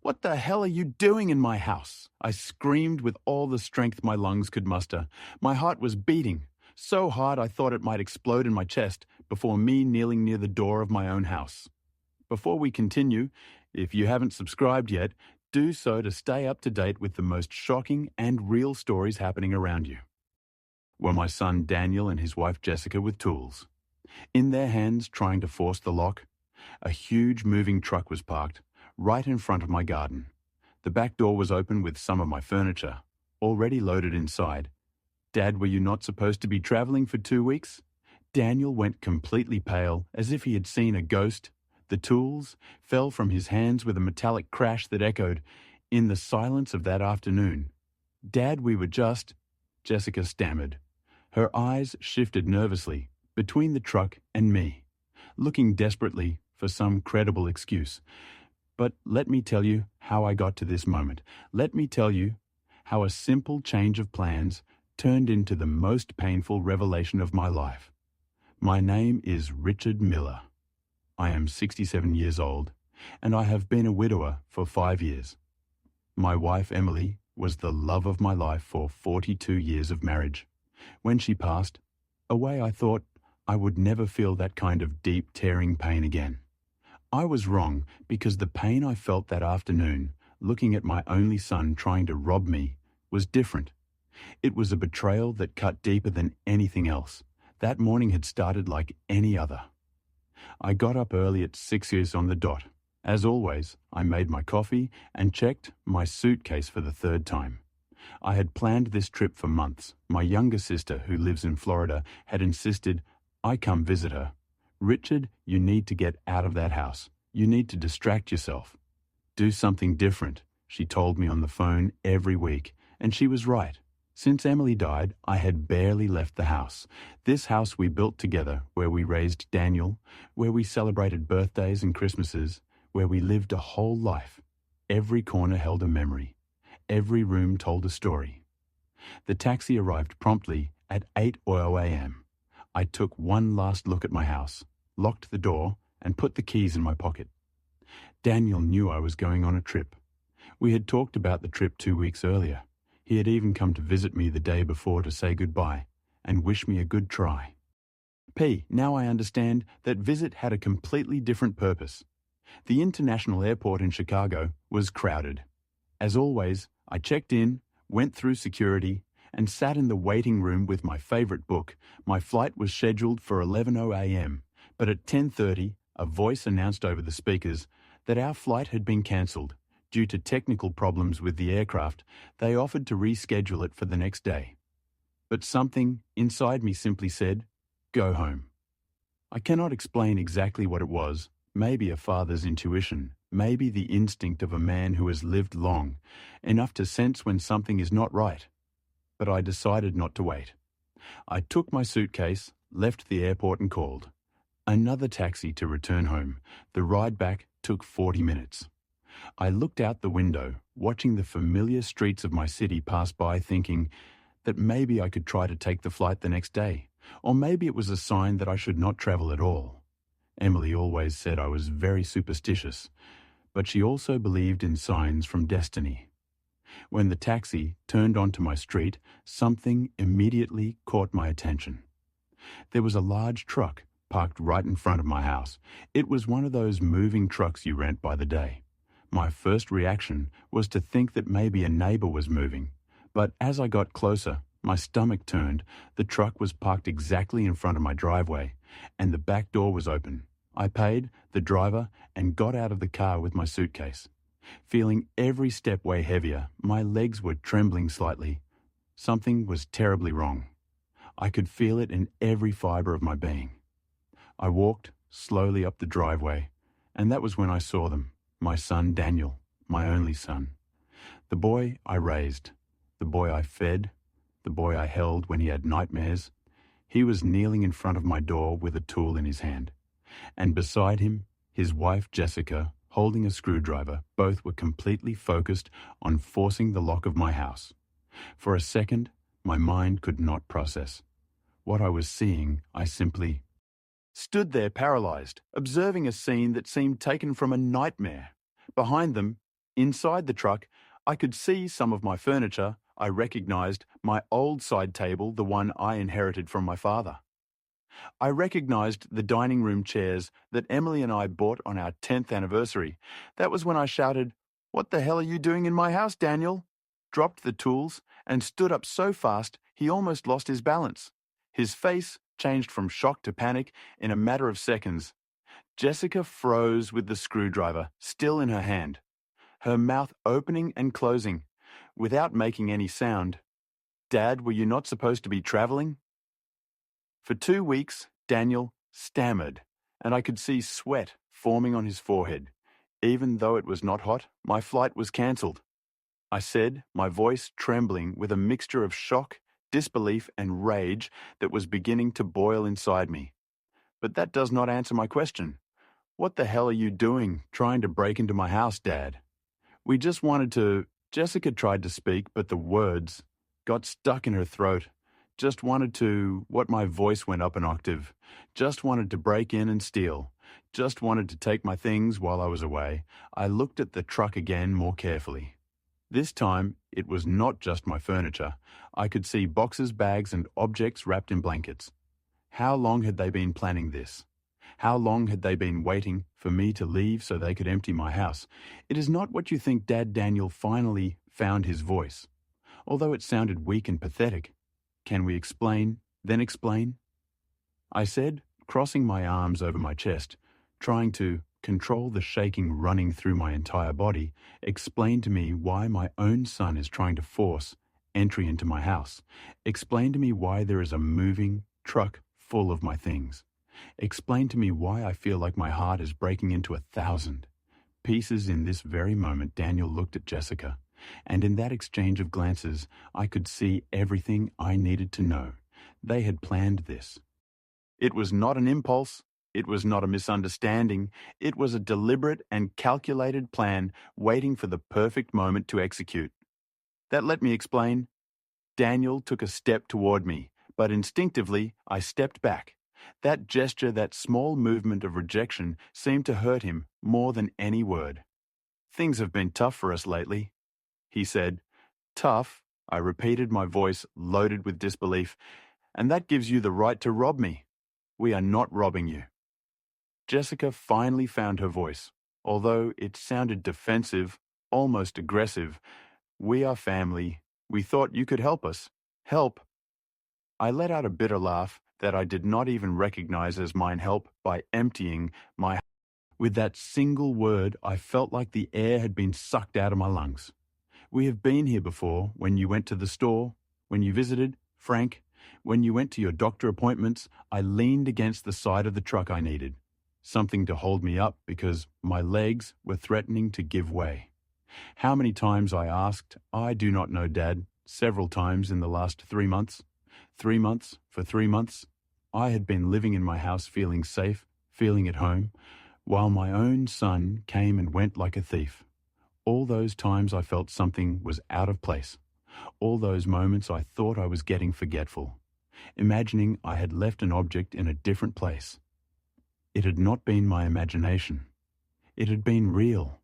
"What the hell are you doing in my house?" I screamed with all the strength my lungs could muster. My heart was beating, so hard I thought it might explode in my chest before me kneeling near the door of my own house. Before we continue, if you haven't subscribed yet, do so to stay up to date with the most shocking and real stories happening around you. Were my son Daniel and his wife Jessica with tools. In their hands trying to force the lock, a huge moving truck was parked right in front of my garden. The back door was open with some of my furniture, already loaded inside. "Dad, were you not supposed to be traveling for 2 weeks?" Daniel went completely pale, as if he had seen a ghost. The tools fell from his hands with a metallic crash that echoed in the silence of that afternoon. "Dad, we were just—" Jessica stammered. Her eyes shifted nervously between the truck and me, looking desperately for some credible excuse. But let me tell you how I got to this moment. Let me tell you how a simple change of plans turned into the most painful revelation of my life. My name is Richard Miller. I am 67 years old, and I have been a widower for 5 years. My wife, Emily, was the love of my life for 42 years of marriage. When she passed away, I thought I would never feel that kind of deep, tearing pain again. I was wrong, because the pain I felt that afternoon, looking at my only son trying to rob me, was different. It was a betrayal that cut deeper than anything else. That morning had started like any other. I got up early at 6 years on the dot. As always, I made my coffee and checked my suitcase for the third time. I had planned this trip for months. My younger sister, who lives in Florida, had insisted I come visit her. "Richard, you need to get out of that house. You need to distract yourself. Do something different," she told me on the phone every week, and she was right. Since Emily died, I had barely left the house. This house we built together, where we raised Daniel, where we celebrated birthdays and Christmases, where we lived a whole life. Every corner held a memory. Every room told a story. The taxi arrived promptly at 8:00 a.m. I took one last look at my house, locked the door, and put the keys in my pocket. Daniel knew I was going on a trip. We had talked about the trip 2 weeks earlier. He had even come to visit me the day before to say goodbye and wish me a good try. Now I understand that visit had a completely different purpose. The international airport in Chicago was crowded. As always, I checked in, went through security, and sat in the waiting room with my favorite book. My flight was scheduled for 11:00 a.m., but at 10:30, a voice announced over the speakers that our flight had been cancelled. Due to technical problems with the aircraft, they offered to reschedule it for the next day. But something inside me simply said, "Go home." I cannot explain exactly what it was. Maybe a father's intuition, maybe the instinct of a man who has lived long, enough to sense when something is not right. But I decided not to wait. I took my suitcase, left the airport and called another taxi to return home. The ride back took 40 minutes. I looked out the window, watching the familiar streets of my city pass by, thinking that maybe I could try to take the flight the next day, or maybe it was a sign that I should not travel at all. Emily always said I was very superstitious, but she also believed in signs from destiny. When the taxi turned onto my street, something immediately caught my attention. There was a large truck parked right in front of my house. It was one of those moving trucks you rent by the day. My first reaction was to think that maybe a neighbor was moving, but as I got closer, my stomach turned. The truck was parked exactly in front of my driveway, and the back door was open. I paid the driver and got out of the car with my suitcase. Feeling every step way heavier, my legs were trembling slightly. Something was terribly wrong. I could feel it in every fiber of my being. I walked slowly up the driveway, and that was when I saw them. My son Daniel, my only son. The boy I raised, the boy I fed, the boy I held when he had nightmares. He was kneeling in front of my door with a tool in his hand. And beside him, his wife Jessica, holding a screwdriver. Both were completely focused on forcing the lock of my house. For a second, my mind could not process what I was seeing. I simply stood there paralyzed, observing a scene that seemed taken from a nightmare. Behind them, Inside the truck, I could see some of my furniture. I recognized my old side table, the one I inherited from my father. I recognized the dining room chairs that Emily and I bought on our 10th anniversary. That was when I shouted, "What the hell are you doing in my house, Daniel?" Dropped the tools and stood up so fast he almost lost his balance. His face changed from shock to panic in a matter of seconds. Jessica froze with the screwdriver still in her hand, her mouth opening and closing, without making any sound. "Dad, were you not supposed to be traveling?" For 2 weeks, Daniel stammered, and I could see sweat forming on his forehead. Even though it was not hot, my flight was cancelled. I said, my voice trembling with a mixture of shock, disbelief, and rage that was beginning to boil inside me. But that does not answer my question. "What the hell are you doing, trying to break into my house, Dad?" "We just wanted to..." Jessica tried to speak, but the words got stuck in her throat. "Just wanted to..." What, my voice went up an octave. "Just wanted to break in and steal. Just wanted to take my things while I was away." I looked at the truck again more carefully. This time, it was not just my furniture. I could see boxes, bags, and objects wrapped in blankets. How long had they been planning this? How long had they been waiting for me to leave so they could empty my house? It is not what you think. Dad Daniel finally found his voice, although it sounded weak and pathetic. "Can we explain, then explain?" I said, crossing my arms over my chest, trying to control the shaking running through my entire body. "Explain to me why my own son is trying to force entry into my house. Explain to me why there is a moving truck full of my things. Explain to me why I feel like my heart is breaking into 1,000 pieces in this very moment." Daniel looked at Jessica, and in that exchange of glances, I could see everything I needed to know. They had planned this. It was not an impulse. It was not a misunderstanding. It was a deliberate and calculated plan waiting for the perfect moment to execute. That let me explain. Daniel took a step toward me, but instinctively I stepped back. That gesture, that small movement of rejection, seemed to hurt him more than any word. "Things have been tough for us lately," he said. "Tough," I repeated, my voice loaded with disbelief. "And that gives you the right to rob me." "We are not robbing you." Jessica finally found her voice, although it sounded defensive, almost aggressive. "We are family. We thought you could help us." "Help?" I let out a bitter laugh that I did not even recognize as mine. "Help by emptying my..." With that single word, I felt like the air had been sucked out of my lungs. "We have been here before, when you went to the store, when you visited Frank, when you went to your doctor appointments." I leaned against the side of the truck. I needed something to hold me up because my legs were threatening to give way. How many times, I asked. "I do not know, Dad." "Several times in the last 3 months. 3 months, for 3 months. I had been living in my house, feeling safe, feeling at home, while my own son came and went like a thief. All those times I felt something was out of place. All those moments I thought I was getting forgetful, imagining I had left an object in a different place. It had not been my imagination. It had been real."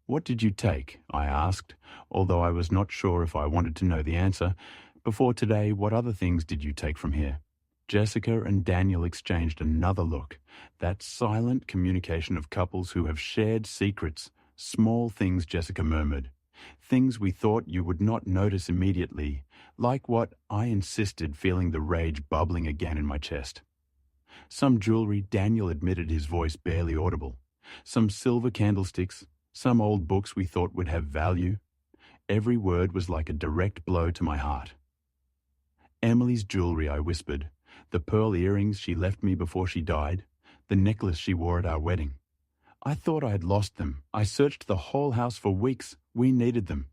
"What did you take?" I asked, although I was not sure if I wanted to know the answer. "Before today, what other things did you take from here?" Jessica and Daniel exchanged another look, that silent communication of couples who have shared secrets. "Small things," Jessica murmured. "Things we thought you would not notice immediately." "Like what?" I insisted, feeling the rage bubbling again in my chest. "Some jewelry," Daniel admitted, his voice barely audible. "Some silver candlesticks, some old books we thought would have value." Every word was like a direct blow to my heart. "Emily's jewelry," I whispered. "The pearl earrings she left me before she died. The necklace she wore at our wedding. I thought I had lost them. I searched the whole house for weeks. We needed them.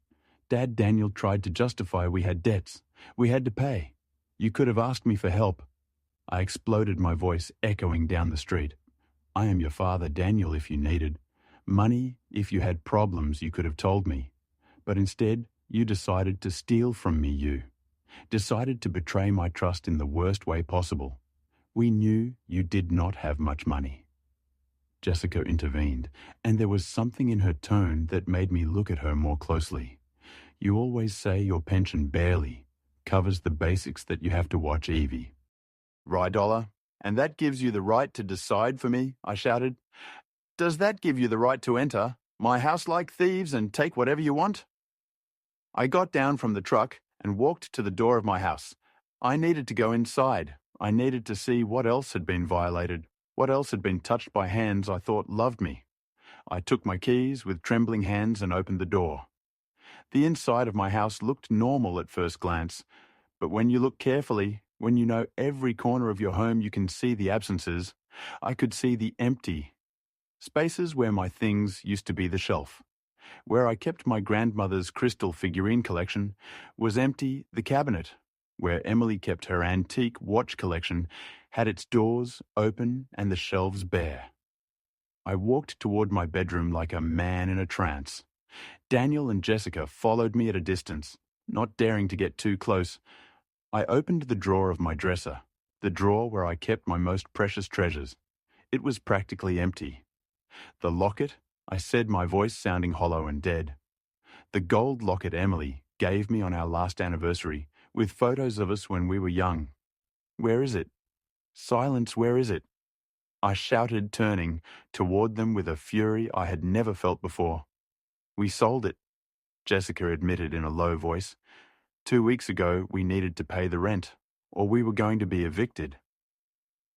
Dad Daniel tried to justify we had debts. We had to pay. You could have asked me for help." I exploded, my voice echoing down the street. "I am your father, Daniel, if you needed money. If you had problems, you could have told me. But instead, you decided to steal from me. You decided to betray my trust in the worst way possible. We knew you did not have much money." Jessica intervened, and there was something in her tone that made me look at her more closely. You always say your pension barely covers the basics that you have to watch Evie. Right, Dollar? And that gives you the right to decide for me? I shouted. Does that give you the right to enter my house like thieves and take whatever you want? I got down from the truck and walked to the door of my house. I needed to go inside. I needed to see what else had been violated, what else had been touched by hands I thought loved me. I took my keys with trembling hands and opened the door. The inside of my house looked normal at first glance, but when you look carefully, when you know every corner of your home, you can see the absences. I could see the empty spaces where my things used to be. The shelf where I kept my grandmother's crystal figurine collection was empty. The cabinet where Emily kept her antique watch collection had its doors open and the shelves bare. I walked toward my bedroom like a man in a trance. Daniel and Jessica followed me at a distance, not daring to get too close. I opened the drawer of my dresser, the drawer where I kept my most precious treasures. It was practically empty. The locket, I said, my voice sounding hollow and dead. The gold locket Emily gave me on our last anniversary, with photos of us when we were young. Where is it? Silence, where is it? I shouted, turning toward them with a fury I had never felt before. We sold it, Jessica admitted in a low voice. 2 weeks ago, we needed to pay the rent, or we were going to be evicted.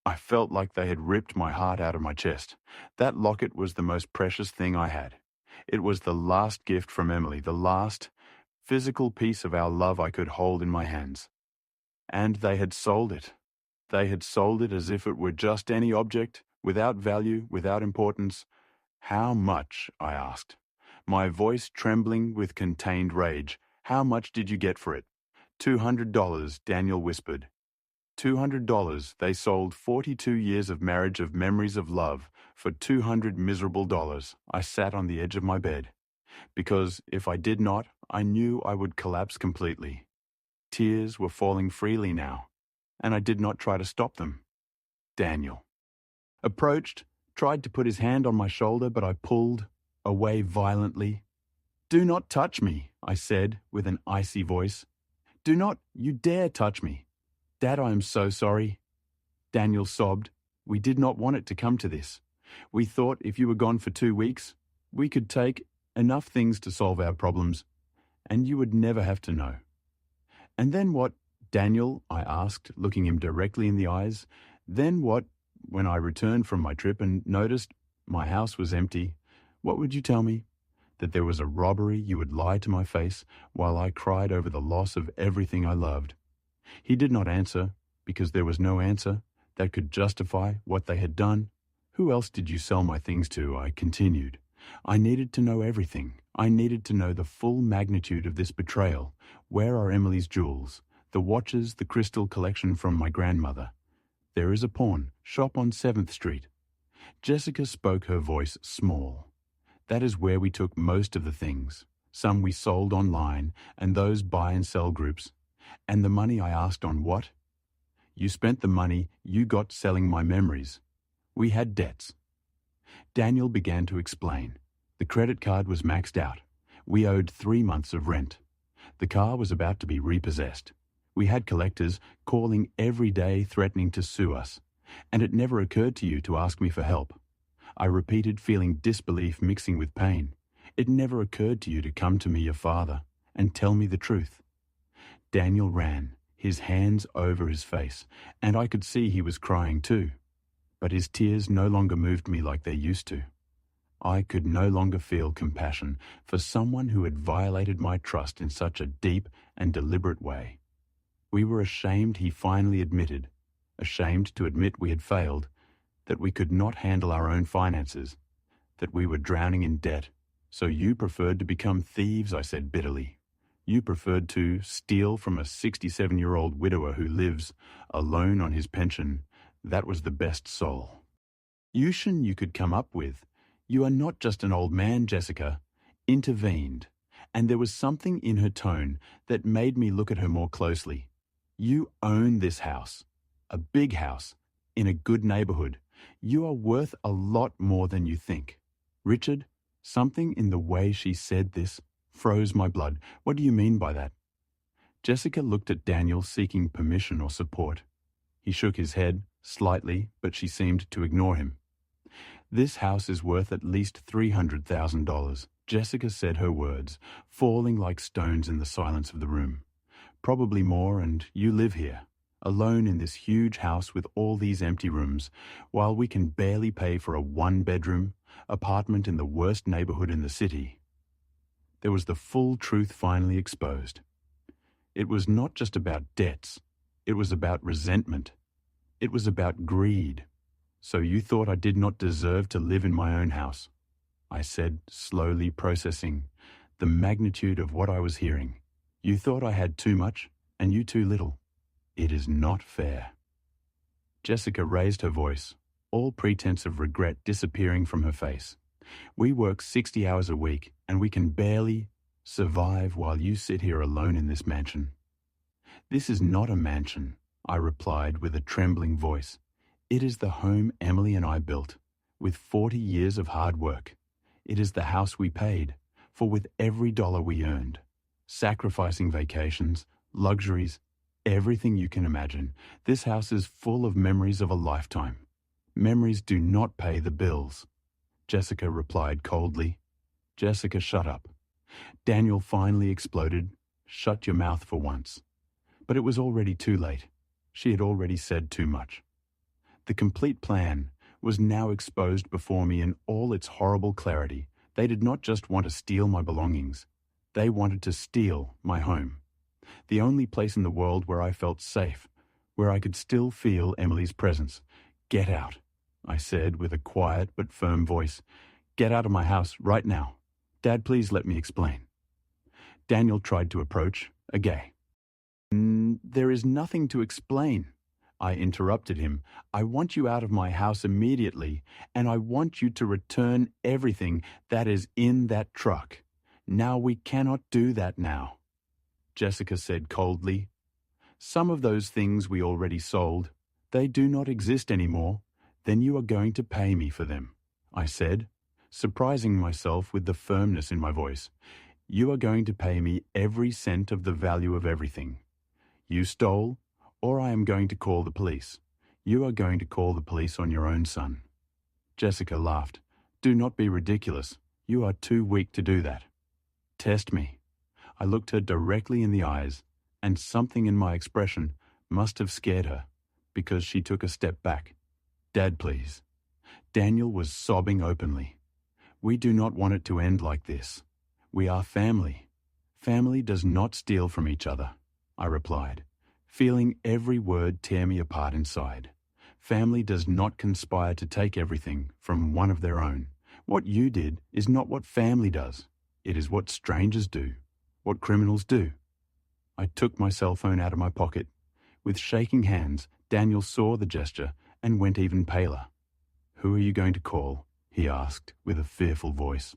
I felt like they had ripped my heart out of my chest. That locket was the most precious thing I had. It was the last gift from Emily, the last physical piece of our love I could hold in my hands. And they had sold it. They had sold it as if it were just any object, without value, without importance. How much? I asked, my voice trembling with contained rage. How much did you get for it? $200, Daniel whispered. $200. They sold 42 years of marriage, of memories of love, for $200 miserable dollars. I sat on the edge of my bed, because if I did not, I knew I would collapse completely. Tears were falling freely now, and I did not try to stop them. Daniel approached, tried to put his hand on my shoulder, but I pulled away violently. Do not touch me, I said with an icy voice. Do not you dare touch me. Dad, I am so sorry. Daniel sobbed. We did not want it to come to this. We thought if you were gone for 2 weeks, we could take enough things to solve our problems, and you would never have to know. And then what, Daniel? I asked, looking him directly in the eyes. Then what, when I returned from my trip and noticed my house was empty, what would you tell me? That there was a robbery? You would lie to my face while I cried over the loss of everything I loved. He did not answer, because there was no answer that could justify what they had done. Who else did you sell my things to? I continued. I needed to know everything. I needed to know the full magnitude of this betrayal. Where are Emily's jewels? The watches, the crystal collection from my grandmother. There is a pawn shop on 7th Street. Jessica spoke, her voice small. That is where we took most of the things. Some we sold online, and those buy and sell groups. And the money, I asked, on what? You spent the money you got selling my memories. We had debts. Daniel began to explain. The credit card was maxed out. We owed 3 months of rent. The car was about to be repossessed. We had collectors calling every day threatening to sue us. And it never occurred to you to ask me for help. I repeated, feeling disbelief mixing with pain. It never occurred to you to come to me, your father, and tell me the truth. Daniel ran, his hands over his face, and I could see he was crying too. But his tears no longer moved me like they used to. I could no longer feel compassion for someone who had violated my trust in such a deep and deliberate way. We were ashamed, he finally admitted, ashamed to admit we had failed, that we could not handle our own finances, that we were drowning in debt. So you preferred to become thieves, I said bitterly. You preferred to steal from a 67-year-old widower who lives alone on his pension. That was the best soul you could come up with. You are not just an old man, Jessica intervened, and there was something in her tone that made me look at her more closely. You own this house, a big house, in a good neighborhood. You are worth a lot more than you think. Richard, something in the way she said this froze my blood. What do you mean by that? Jessica looked at Daniel seeking permission or support. He shook his head, slightly, but she seemed to ignore him. This house is worth at least $300,000, Jessica said her words, falling like stones in the silence of the room. Probably more, and you live here, alone in this huge house with all these empty rooms, while we can barely pay for a one-bedroom apartment in the worst neighborhood in the city. There was the full truth finally exposed. It was not just about debts. It was about resentment. It was about greed. So you thought I did not deserve to live in my own house, I said, slowly processing the magnitude of what I was hearing. You thought I had too much, and you too little. It is not fair. Jessica raised her voice, all pretense of regret disappearing from her face. We work 60 hours a week, and we can barely survive while you sit here alone in this mansion. This is not a mansion, I replied with a trembling voice. It is the home Emily and I built, with 40 years of hard work. It is the house we paid, for with every dollar we earned, sacrificing vacations, luxuries, everything you can imagine. This house is full of memories of a lifetime. Memories do not pay the bills. Jessica replied coldly. Jessica, shut up. Daniel finally exploded. Shut your mouth for once. But it was already too late. She had already said too much. The complete plan was now exposed before me in all its horrible clarity. They did not just want to steal my belongings. They wanted to steal my home. The only place in the world where I felt safe, where I could still feel Emily's presence. Get out, I said with a quiet but firm voice. Get out of my house right now. Dad, please let me explain. Daniel tried to approach, agay. There is nothing to explain. I interrupted him. I want you out of my house immediately, and I want you to return everything that is in that truck. Now we cannot do that now. Jessica said coldly. Some of those things we already sold. They do not exist anymore. Then you are going to pay me for them, I said, surprising myself with the firmness in my voice. You are going to pay me every cent of the value of everything. You stole, or I am going to call the police. You are going to call the police on your own son. Jessica laughed. Do not be ridiculous. You are too weak to do that. Test me. I looked her directly in the eyes, and something in my expression must have scared her, because she took a step back. Dad, please. Daniel was sobbing openly. We do not want it to end like this. We are family. Family does not steal from each other, I replied, feeling every word tear me apart inside. Family does not conspire to take everything from one of their own. What you did is not what family does. It is what strangers do, what criminals do. I took my cell phone out of my pocket. With shaking hands, Daniel saw the gesture and went even paler. Who are you going to call? He asked with a fearful voice.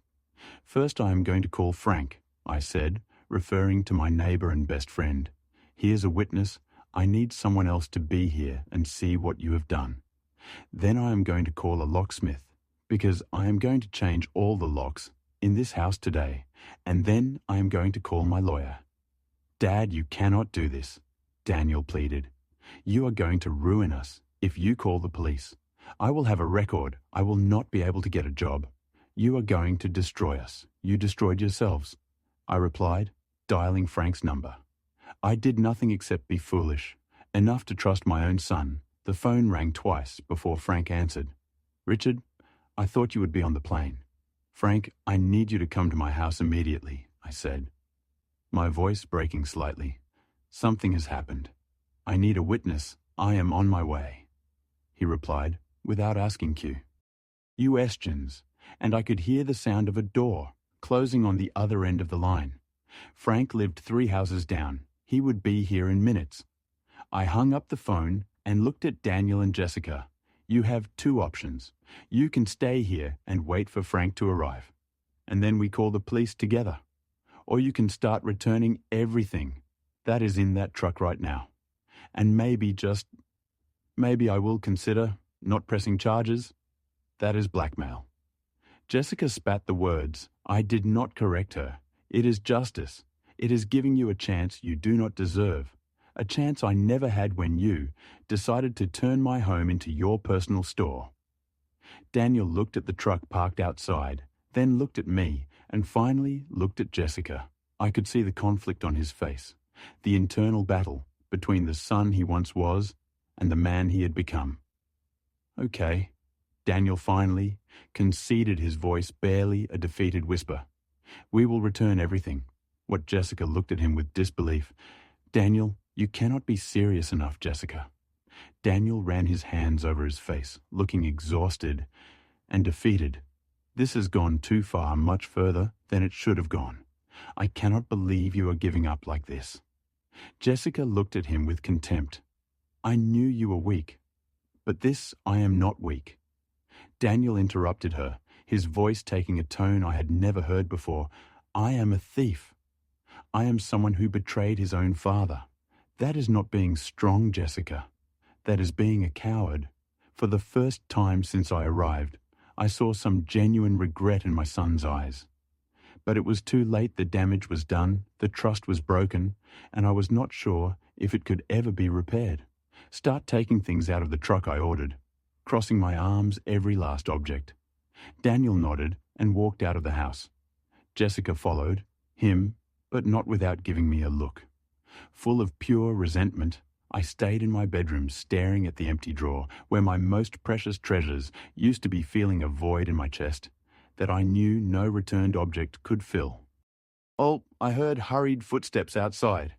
First I am going to call Frank, I said, referring to my neighbor and best friend. He is a witness. I need someone else to be here and see what you have done. Then I am going to call a locksmith, because I am going to change all the locks in this house today, and then I am going to call my lawyer. Dad, you cannot do this, Daniel pleaded. You are going to ruin us if you call the police. I will have a record. I will not be able to get a job. You are going to destroy us. You destroyed yourselves, I replied, dialing Frank's number. I did nothing except be foolish, enough to trust my own son. The phone rang twice before Frank answered. Richard, I thought you would be on the plane. Frank, I need you to come to my house immediately, I said, my voice breaking slightly. Something has happened. I need a witness. I am on my way, he replied, without asking cue. Questions, and I could hear the sound of a door closing on the other end of the line. Frank lived 3 houses down. He would be here in minutes. I hung up the phone and looked at Daniel and Jessica. You have 2 options. You can stay here and wait for Frank to arrive, and then we call the police together. Or you can start returning everything that is in that truck right now. And maybe I will consider Not pressing charges? That is blackmail. Jessica spat the words. I did not correct her. It is justice. It is giving you a chance you do not deserve. A chance I never had when you decided to turn my home into your personal store. Daniel looked at the truck parked outside, then looked at me, and finally looked at Jessica. I could see the conflict on his face, the internal battle between the son he once was and the man he had become. Okay, Daniel finally conceded, his voice barely a defeated whisper. We will return everything. What Jessica looked at him with disbelief. Daniel, you cannot be serious enough, Jessica. Daniel ran his hands over his face, looking exhausted and defeated. This has gone too far, much further than it should have gone. I cannot believe you are giving up like this. Jessica looked at him with contempt. I knew you were weak, but this I am not weak. Daniel interrupted her, his voice taking a tone I had never heard before. I am a thief. I am someone who betrayed his own father. That is not being strong, Jessica. That is being a coward. For the first time since I arrived, I saw some genuine regret in my son's eyes. But it was too late. The damage was done, the trust was broken, and I was not sure if it could ever be repaired. Start taking things out of the truck, I ordered, crossing my arms every last object. Daniel nodded and walked out of the house. Jessica followed, him, but not without giving me a look. Full of pure resentment, I stayed in my bedroom staring at the empty drawer where my most precious treasures used to be, feeling a void in my chest that I knew no returned object could fill. Oh, I heard hurried footsteps outside,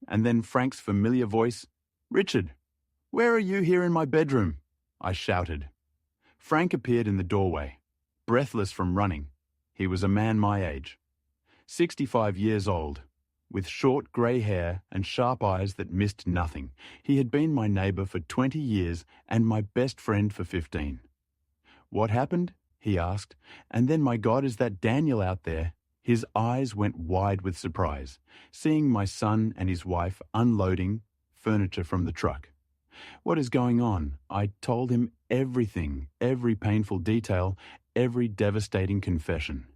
and then Frank's familiar voice, Richard, where are you here in my bedroom? I shouted. Frank appeared in the doorway, breathless from running. He was a man my age, 65 years old, with short grey hair and sharp eyes that missed nothing. He had been my neighbour for 20 years and my best friend for 15. What happened? He asked. And then, my God, is that Daniel out there? His eyes went wide with surprise, seeing my son and his wife unloading furniture from the truck. What is going on? I told him everything, every painful detail, every devastating confession.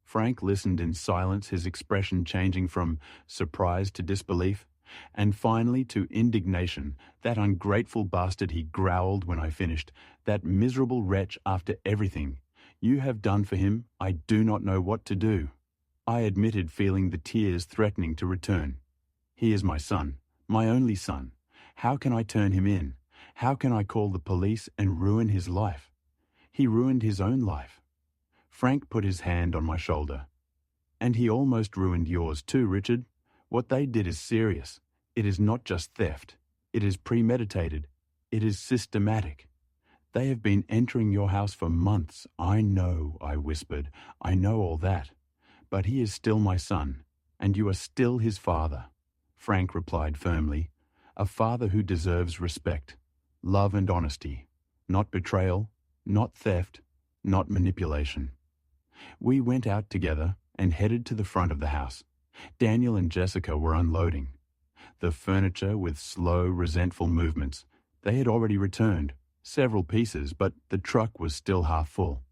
Frank listened in silence, his expression changing from surprise to disbelief, and finally to indignation. That ungrateful bastard, he growled when I finished. That miserable wretch, after everything you have done for him, I do not know what to do. I admitted, feeling the tears threatening to return. He is my son, my only son. How can I turn him in? How can I call the police and ruin his life? He ruined his own life. Frank put his hand on my shoulder. And he almost ruined yours too, Richard. What they did is serious. It is not just theft. It is premeditated. It is systematic. They have been entering your house for months. I know, I whispered. I know all that. But he is still my son, and you are still his father. Frank replied firmly. A father who deserves respect, love and honesty. Not betrayal, not theft, not manipulation. We went out together and headed to the front of the house. Daniel and Jessica were unloading the furniture with slow, resentful movements. They had already returned several pieces, but the truck was still half full.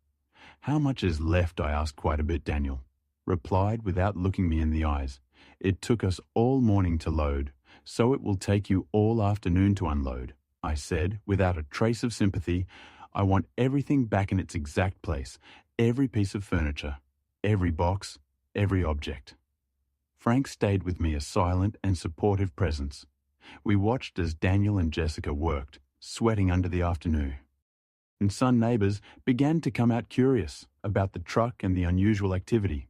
How much is left? I asked. Quite a bit, Daniel replied without looking me in the eyes. It took us all morning to load, so it will take you all afternoon to unload, I said without a trace of sympathy. I want everything back in its exact place, every piece of furniture, every box, every object. Frank stayed with me, a silent and supportive presence. We watched as Daniel and Jessica worked, sweating under the afternoon. And some neighbours began to come out curious about the truck and the unusual activity.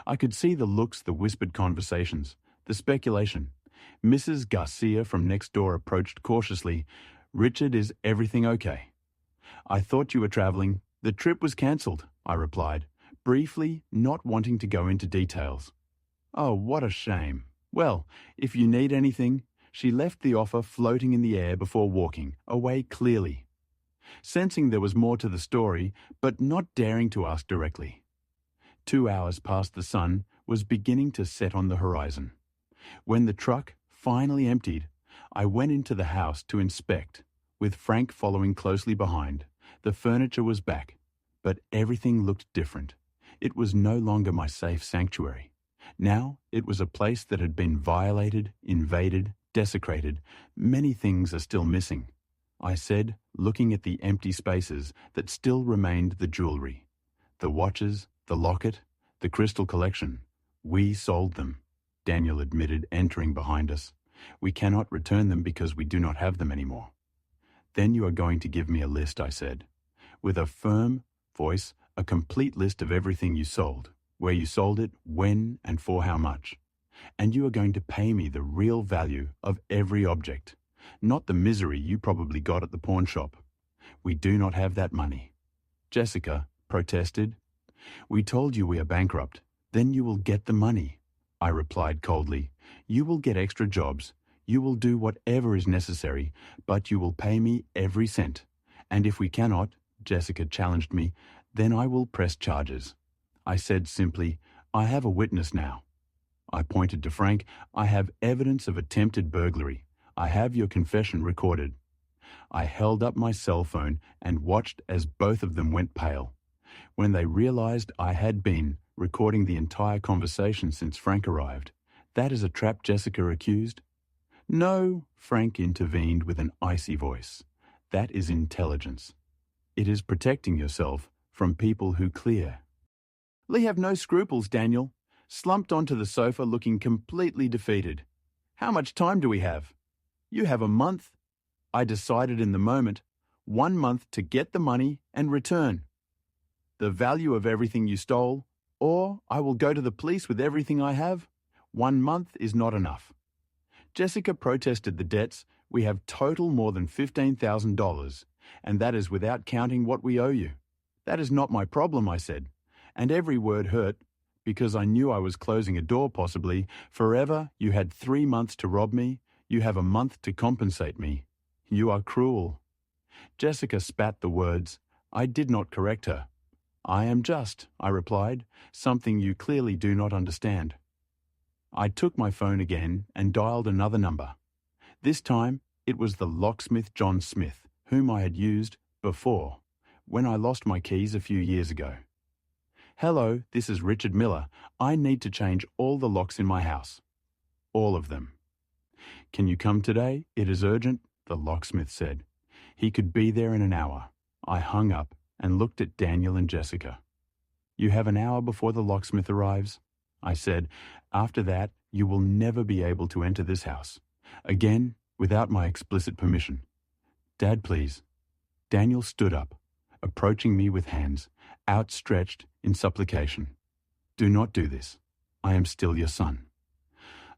I could see the looks, the whispered conversations, the speculation. Mrs. Garcia from next door approached cautiously. Richard, is everything okay? I thought you were travelling. The trip was cancelled, I replied, briefly, not wanting to go into details. Oh, what a shame. Well, if you need anything. She left the offer floating in the air before walking away clearly, sensing there was more to the story, but not daring to ask directly. 2 hours past, the sun was beginning to set on the horizon. When the truck finally emptied, I went into the house to inspect. with Frank following closely behind. The furniture was back, but everything looked different. It was no longer my safe sanctuary. Now it was a place that had been violated, invaded, desecrated. Many things are still missing, I said, looking at the empty spaces that still remained the jewelry. The watches, the locket, the crystal collection. We sold them, Daniel admitted, entering behind us. We cannot return them because we do not have them anymore. Then you are going to give me a list, I said, with a firm voice, a complete list of everything you sold, where you sold it, when and for how much. And you are going to pay me the real value of every object, not the misery you probably got at the pawn shop. We do not have that money. Jessica protested. We told you we are bankrupt. Then you will get the money, I replied coldly. You will get extra jobs. You will do whatever is necessary, but you will pay me every cent. And if we cannot, Jessica challenged me, then I will press charges. I said simply, I have a witness now. I pointed to Frank. I have evidence of attempted burglary. I have your confession recorded. I held up my cell phone and watched as both of them went pale. When they realized I had been recording the entire conversation since Frank arrived. That is a trap, Jessica accused. No, Frank intervened with an icy voice. That is intelligence. It is protecting yourself from people who clear. Lee have no scruples, Daniel, slumped onto the sofa looking completely defeated. How much time do we have? You have a month. I decided in the moment, 1 month to get the money and return. The value of everything you stole, or I will go to the police with everything I have. 1 month is not enough. Jessica protested the debts. We have total more than $15,000, and that is without counting what we owe you. That is not my problem, I said, and every word hurt, because I knew I was closing a door possibly. Forever, you had 3 months to rob me. You have a month to compensate me. You are cruel. Jessica spat the words. I did not correct her. I am just, I replied, something you clearly do not understand. I took my phone again and dialed another number. This time, it was the locksmith John Smith, whom I had used before, when I lost my keys a few years ago. Hello, this is Richard Miller. I need to change all the locks in my house. All of them. Can you come today? It is urgent, the locksmith said. He could be there in an hour. I hung up and looked at Daniel and Jessica. You have an hour before the locksmith arrives, I said. After that, you will never be able to enter this house. Again, without my explicit permission. Dad, please. Daniel stood up, approaching me with hands outstretched in supplication. Do not do this. I am still your son.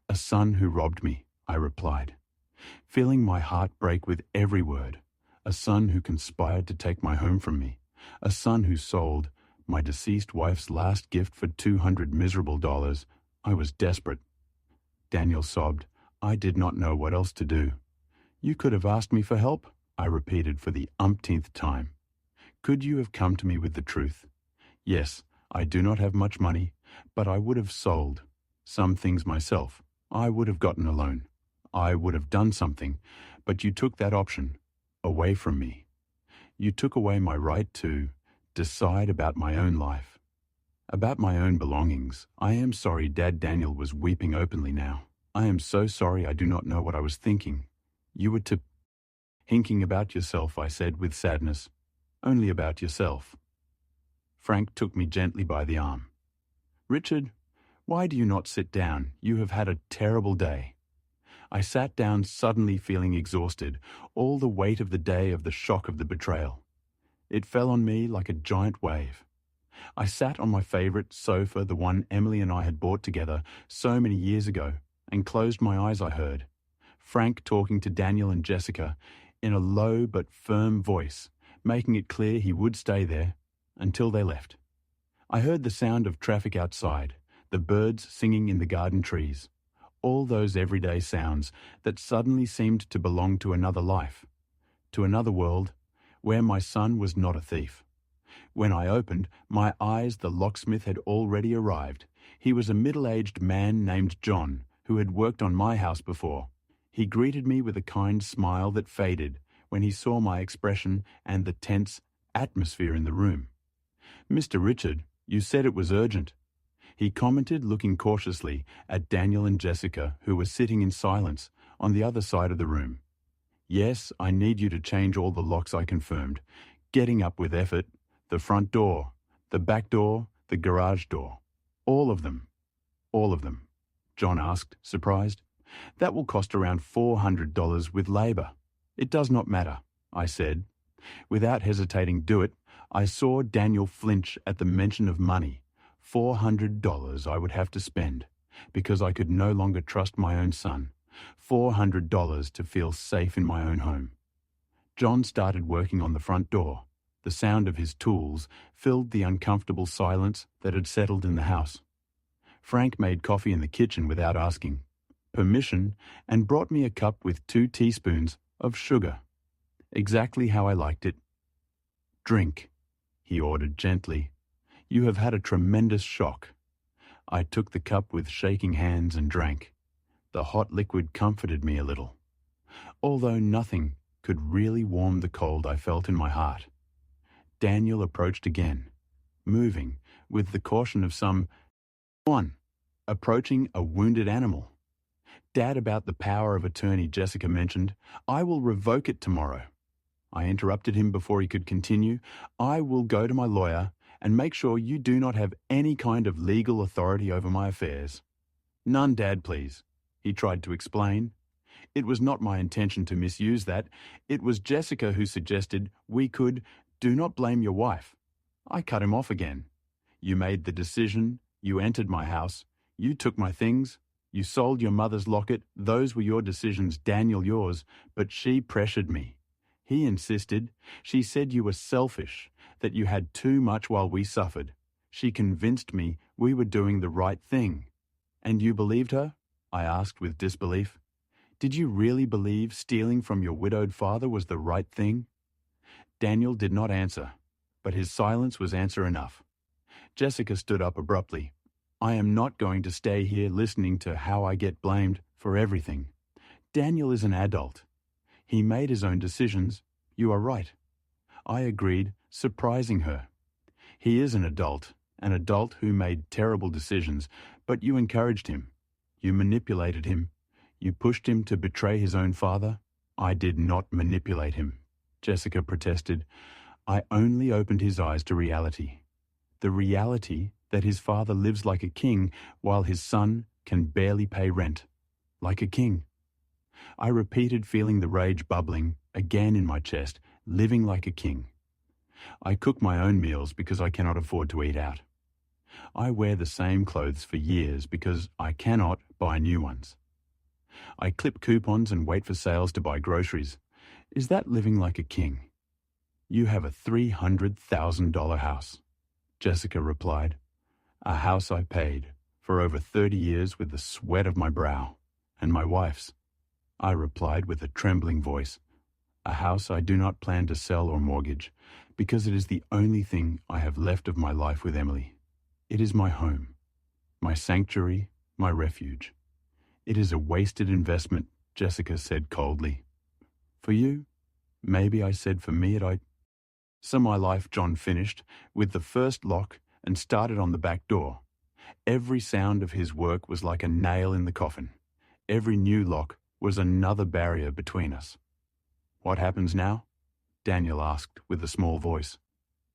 A son who robbed me, I replied, feeling my heart break with every word. A son who conspired to take my home from me. A son who sold my deceased wife's last gift for $200 miserable. I was desperate. Daniel sobbed. I did not know what else to do. You could have asked me for help, I repeated for the umpteenth time. Could you have come to me with the truth? Yes, I do not have much money, but I would have sold some things myself. I would have gotten a loan. I would have done something, but you took that option away from me. You took away my right to decide about my own life, about my own belongings. I am sorry. Dad. Daniel was weeping openly now. I am so sorry. I do not know what I was thinking. You were thinking about yourself, I said with sadness. Only about yourself. Frank took me gently by the arm. Richard, why do you not sit down? You have had a terrible day. I sat down, suddenly feeling exhausted, all the weight of the day, of the shock of the betrayal. It fell on me like a giant wave. I sat on my favorite sofa, the one Emily and I had bought together so many years ago, and closed my eyes. I heard Frank talking to Daniel and Jessica in a low but firm voice, making it clear he would stay there until they left. I heard the sound of traffic outside, the birds singing in the garden trees, all those everyday sounds that suddenly seemed to belong to another life, to another world, where my son was not a thief. When I opened my eyes, the locksmith had already arrived. He was a middle-aged man named John, who had worked on my house before. He greeted me with a kind smile that faded when he saw my expression and the tense atmosphere in the room. "Mr. Richard, you said it was urgent," he commented, looking cautiously at Daniel and Jessica, who were sitting in silence on the other side of the room. "Yes, I need you to change all the locks," I confirmed, getting up with effort. "The front door, the back door, the garage door. All of them." "All of them?" John asked, surprised. "That will cost around $400 with labor." "It does not matter," I said. Without hesitating, "Do it." I saw Daniel flinch at the mention of money. $400 I would have to spend, because I could no longer trust my own son. $400 to feel safe in my own home. John started working on the front door. The sound of his tools filled the uncomfortable silence that had settled in the house. Frank made coffee in the kitchen without asking permission and brought me a cup with 2 teaspoons of sugar. Exactly how I liked it. "Drink," he ordered gently. "You have had a tremendous shock." I took the cup with shaking hands and drank. The hot liquid comforted me a little, although nothing could really warm the cold I felt in my heart. Daniel approached again, moving with the caution of someone approaching a wounded animal. "Dad, about the power of attorney Jessica mentioned, I will revoke it tomorrow." I interrupted him before he could continue. "I will go to my lawyer and make sure you do not have any kind of legal authority over my affairs." "None, Dad, please," he tried to explain. "It was not my intention to misuse that. It was Jessica who suggested we could. Do not blame your wife." I cut him off again. "You made the decision. You entered my house. You took my things. You sold your mother's locket. Those were your decisions, Daniel, yours. But she pressured me." He insisted. "She said you were selfish, that you had too much while we suffered. She convinced me we were doing the right thing." "And you believed her?" I asked with disbelief. "Did you really believe stealing from your widowed father was the right thing?" Daniel did not answer, but his silence was answer enough. Jessica stood up abruptly. "I am not going to stay here listening to how I get blamed for everything. Daniel is an adult. He made his own decisions. You are right." I agreed, surprising her. "He is an adult who made terrible decisions, but you encouraged him. You manipulated him. You pushed him to betray his own father." "I did not manipulate him," Jessica protested. "I only opened his eyes to reality. The reality that his father lives like a king while his son can barely pay rent. Like a king." I repeated, feeling the rage bubbling again in my chest, living like a king. "I cook my own meals because I cannot afford to eat out. I wear the same clothes for years because I cannot buy new ones. I clip coupons and wait for sales to buy groceries. Is that living like a king?" "You have a $300,000 house," Jessica replied. "A house I paid for over 30 years with the sweat of my brow and my wife's," I replied with a trembling voice. "A house I do not plan to sell or mortgage, because it is the only thing I have left of my life with Emily. It is my home, my sanctuary, my refuge. It is a wasted investment," Jessica said coldly. "For you? Maybe," I said. "For me, So my life," John finished, with the first lock and started on the back door. Every sound of his work was like a nail in the coffin. Every new lock was another barrier between us. "What happens now?" Daniel asked with a small voice.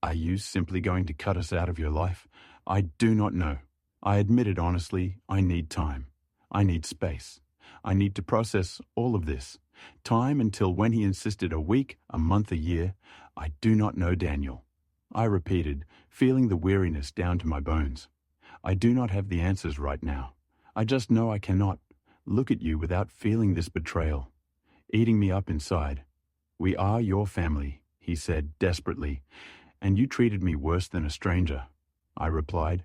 "Are you simply going to cut us out of your life?" "I do not know." I admitted honestly, I need time. I need space. I need to process all of this. Time until when he insisted a week, a month, a year. "I do not know, Daniel." I repeated, feeling the weariness down to my bones. "I do not have the answers right now. I just know I cannot look at you without feeling this betrayal, eating me up inside. We are your family," he said desperately, "and you treated me worse than a stranger." I replied,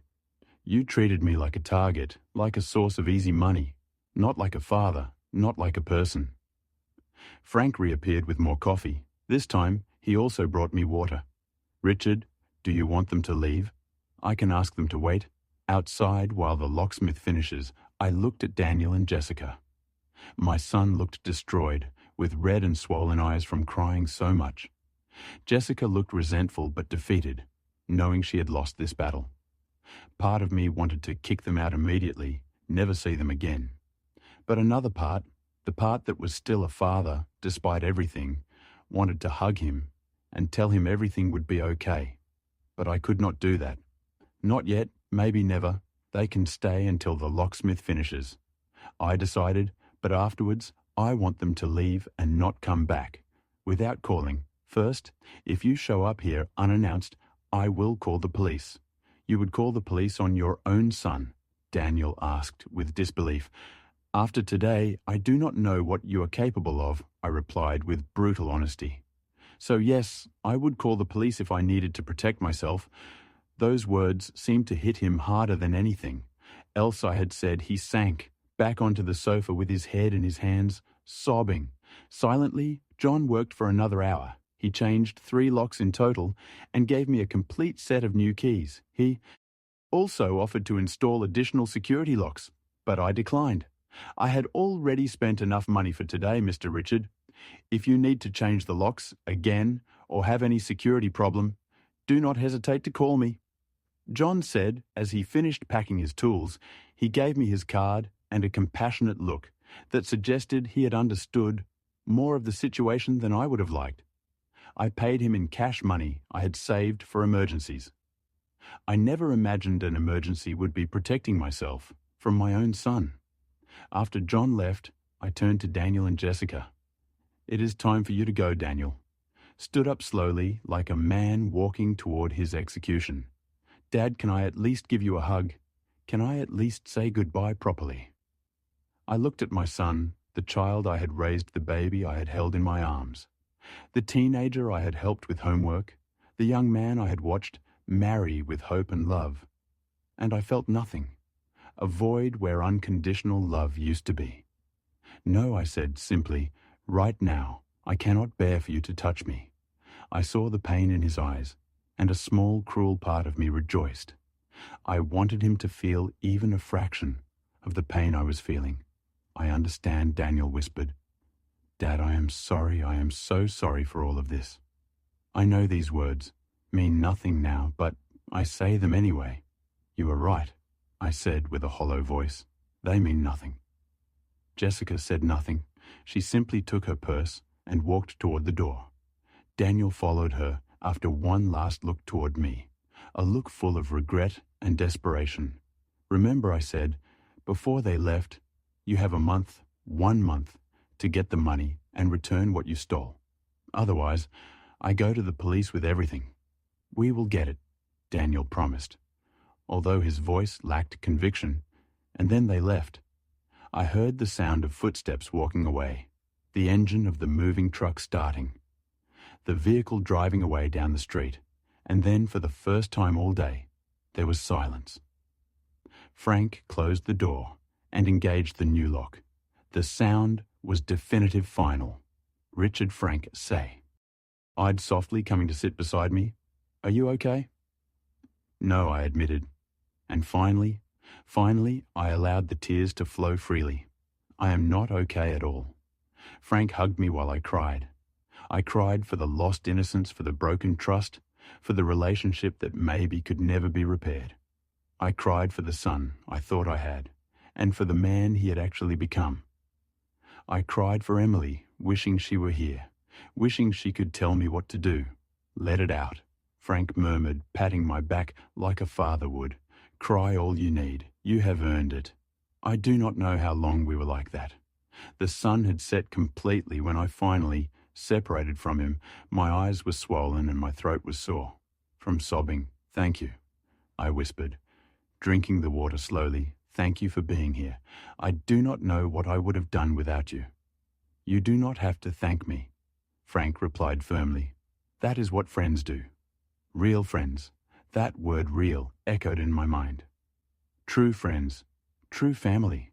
"You treated me like a target, like a source of easy money, not like a father, not like a person." Frank reappeared with more coffee. This time, he also brought me water. "Richard, do you want them to leave? I can ask them to wait." Outside, while the locksmith finishes, I looked at Daniel and Jessica. My son looked destroyed, with red and swollen eyes from crying so much. Jessica looked resentful but defeated, knowing she had lost this battle. Part of me wanted to kick them out immediately, never see them again. But another part, the part that was still a father, despite everything, wanted to hug him and tell him everything would be okay. But I could not do that. Not yet, maybe never. They can stay until the locksmith finishes. I decided, but afterwards, I want them to leave and not come back. Without calling. First, if you show up here unannounced, I will call the police. You would call the police on your own son, Daniel asked with disbelief. After today, I do not know what you are capable of, I replied with brutal honesty. So yes, I would call the police if I needed to protect myself. Those words seemed to hit him harder than anything. Else I had said he sank back onto the sofa with his head in his hands, sobbing. Silently, John worked for another hour. He changed 3 locks in total and gave me a complete set of new keys. He also offered to install additional security locks, but I declined. I had already spent enough money for today, Mr. Richard. If you need to change the locks again or have any security problem, do not hesitate to call me. John said, as he finished packing his tools, he gave me his card and a compassionate look that suggested he had understood more of the situation than I would have liked. I paid him in cash money I had saved for emergencies. I never imagined an emergency would be protecting myself from my own son. After John left, I turned to Daniel and Jessica. It is time for you to go, Daniel. Stood up slowly, like a man walking toward his execution. Dad, can I at least give you a hug? Can I at least say goodbye properly? I looked at my son, the child I had raised, the baby I had held in my arms, the teenager I had helped with homework, the young man I had watched marry with hope and love. And I felt nothing, a void where unconditional love used to be. No, I said simply, right now, I cannot bear for you to touch me. I saw the pain in his eyes, and a small, cruel part of me rejoiced. I wanted him to feel even a fraction of the pain I was feeling. I understand, Daniel whispered. Dad, I am so sorry for all of this. I know these words mean nothing now, but I say them anyway. You are right, I said with a hollow voice. They mean nothing. Jessica said nothing. She simply took her purse and walked toward the door. Daniel followed her after one last look toward me, a look full of regret and desperation. Remember, I said, before they left, you have 1 month, to get the money and return what you stole. Otherwise, I go to the police with everything. We will get it, Daniel promised, although his voice lacked conviction, and then they left. I heard the sound of footsteps walking away, the engine of the moving truck starting, the vehicle driving away down the street, and then for the first time all day, there was silence. Frank closed the door and engaged the new lock. The sound was definitive final. Richard Frank say. Eyed softly, coming to sit beside me. Are you okay? No, I admitted. And finally, I allowed the tears to flow freely. I am not okay at all. Frank hugged me while I cried. I cried for the lost innocence, for the broken trust, for the relationship that maybe could never be repaired. I cried for the son I thought I had, and for the man he had actually become. I cried for Emily, wishing she were here, wishing she could tell me what to do. Let it out, Frank murmured, patting my back like a father would. Cry all you need. You have earned it. I do not know how long we were like that. The sun had set completely when I finally separated from him. My eyes were swollen and my throat was sore from sobbing. Thank you, I whispered, drinking the water slowly. Thank you for being here. I do not know what I would have done without you. You do not have to thank me, Frank replied firmly. That is what friends do. Real friends. That word real echoed in my mind. True friends. True family.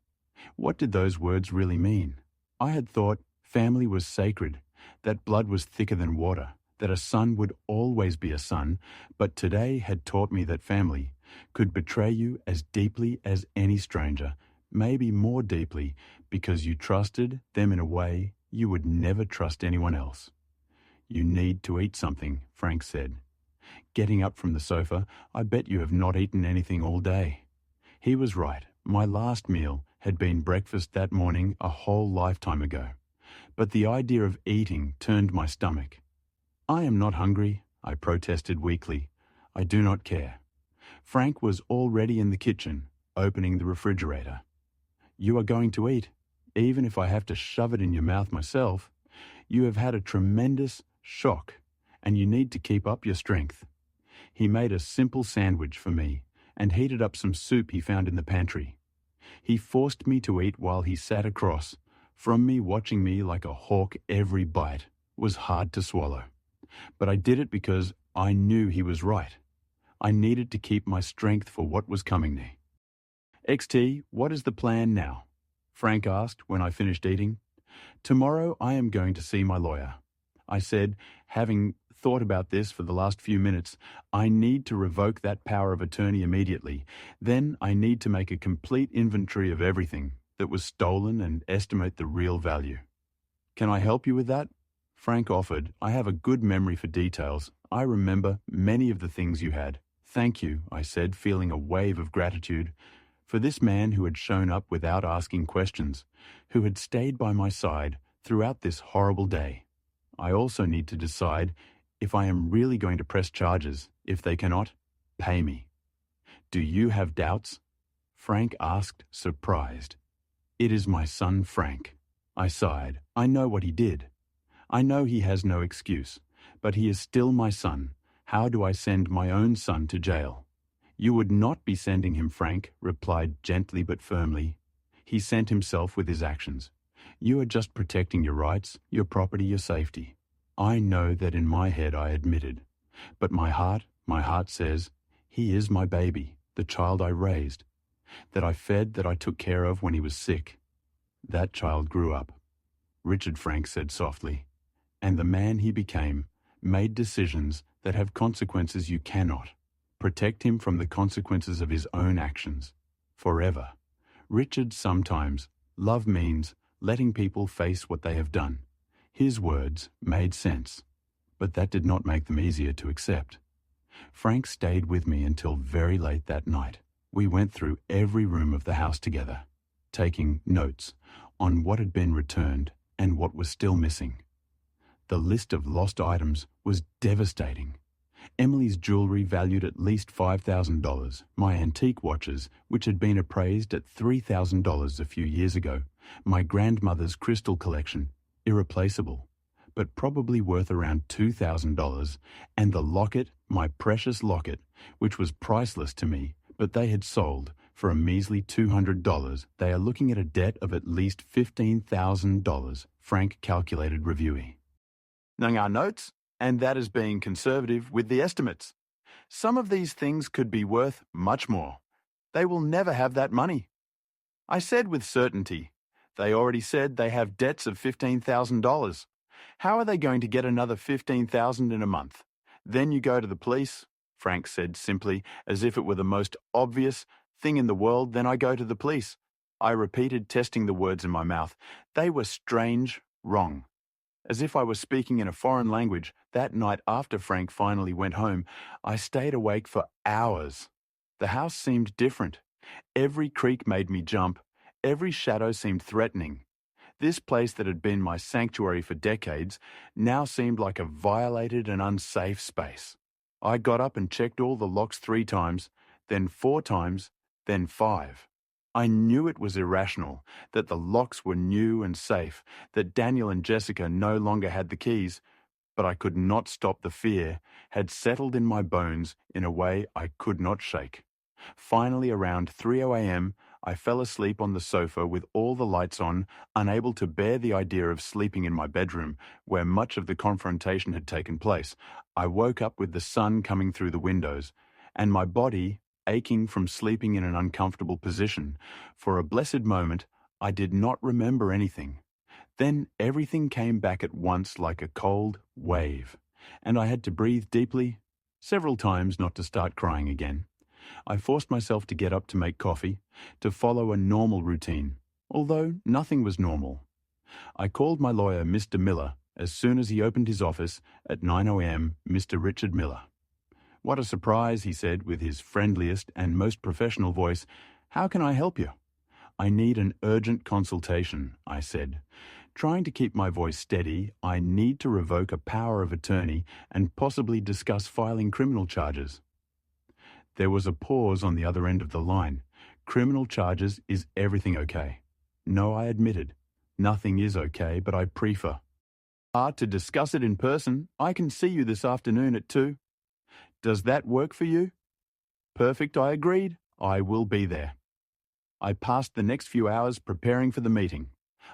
What did those words really mean? I had thought family was sacred, that blood was thicker than water, that a son would always be a son, but today had taught me that family could betray you as deeply as any stranger, maybe more deeply because you trusted them in a way You would never trust anyone else. You need to eat something, Frank said. Getting up from the sofa, I bet you have not eaten anything all day. He was right. My last meal had been breakfast that morning a whole lifetime ago. But the idea of eating turned my stomach. I am not hungry, I protested weakly. I do not care. Frank was already in the kitchen, opening the refrigerator. You are going to eat, even if I have to shove it in your mouth myself. You have had a tremendous shock, and you need to keep up your strength. He made a simple sandwich for me and heated up some soup he found in the pantry. He forced me to eat while he sat across from me, watching me like a hawk. Every bite was hard to swallow. But I did it because I knew he was right. I needed to keep my strength for what was coming next. XT, what is the plan now? Frank asked when I finished eating. Tomorrow I am going to see my lawyer. I said, having thought about this for the last few minutes, I need to revoke that power of attorney immediately. Then I need to make a complete inventory of everything that was stolen and estimate the real value. Can I help you with that? Frank offered. I have a good memory for details. I remember many of the things you had. Thank you, I said, feeling a wave of gratitude for this man who had shown up without asking questions, who had stayed by my side throughout this horrible day. I also need to decide if I am really going to press charges. If they cannot, pay me. Do you have doubts? Frank asked, surprised. It is my son, Frank. I sighed. I know what he did. I know he has no excuse, but he is still my son. How do I send my own son to jail? You would not be sending him, Frank replied gently but firmly. He sent himself with his actions. You are just protecting your rights, your property, your safety. I know that in my head I admitted. But my heart says, he is my baby, the child I raised, that I fed, that I took care of when he was sick. That child grew up. Richard, Frank said softly, and the man he became made decisions that have consequences you cannot. Protect him from the consequences of his own actions. Forever. Richard, sometimes, love means letting people face what they have done. His words made sense, but that did not make them easier to accept. Frank stayed with me until very late that night. We went through every room of the house together, taking notes on what had been returned and what was still missing. The list of lost items was devastating. Emily's jewelry valued at least $5,000, my antique watches, which had been appraised at $3,000 a few years ago, my grandmother's crystal collection, irreplaceable, but probably worth around $2,000, and the locket, my precious locket, which was priceless to me, but they had sold for a measly $200. They are looking at a debt of at least $15,000, Frank calculated, reviewing our notes, and that is being conservative with the estimates. Some of these things could be worth much more. They will never have that money. I said with certainty. They already said they have debts of $15,000. How are they going to get another $15,000 in a month? Then you go to the police, Frank said simply, as if it were the most obvious thing in the world. Then I go to the police. I repeated, testing the words in my mouth. They were strange, wrong. As if I was speaking in a foreign language. That night after Frank finally went home, I stayed awake for hours. The house seemed different. Every creak made me jump. Every shadow seemed threatening. This place that had been my sanctuary for decades now seemed like a violated and unsafe space. I got up and checked all the locks 3 times, then 4 times, then 5. I knew it was irrational, that the locks were new and safe, that Daniel and Jessica no longer had the keys, but I could not stop. The fear had settled in my bones in a way I could not shake. Finally, around 3 a.m., I fell asleep on the sofa with all the lights on, unable to bear the idea of sleeping in my bedroom, where much of the confrontation had taken place. I woke up with the sun coming through the windows, and my body aching from sleeping in an uncomfortable position. For a blessed moment, I did not remember anything. Then everything came back at once like a cold wave, and I had to breathe deeply several times not to start crying again. I forced myself to get up to make coffee, to follow a normal routine, although nothing was normal. I called my lawyer, Mr. Miller, as soon as he opened his office at 9 a.m., Mr. Richard Miller. "What a surprise," he said with his friendliest and most professional voice. "How can I help you?" "I need an urgent consultation," I said. Trying to keep my voice steady, "I need to revoke a power of attorney and possibly discuss filing criminal charges." There was a pause on the other end of the line. "Criminal charges, is everything okay?" "No," I admitted. "Nothing is okay, but I prefer." To discuss it in person. I can see you this afternoon at 2. "Does that work for you?" "Perfect," I agreed. "I will be there." I passed the next few hours preparing for the meeting.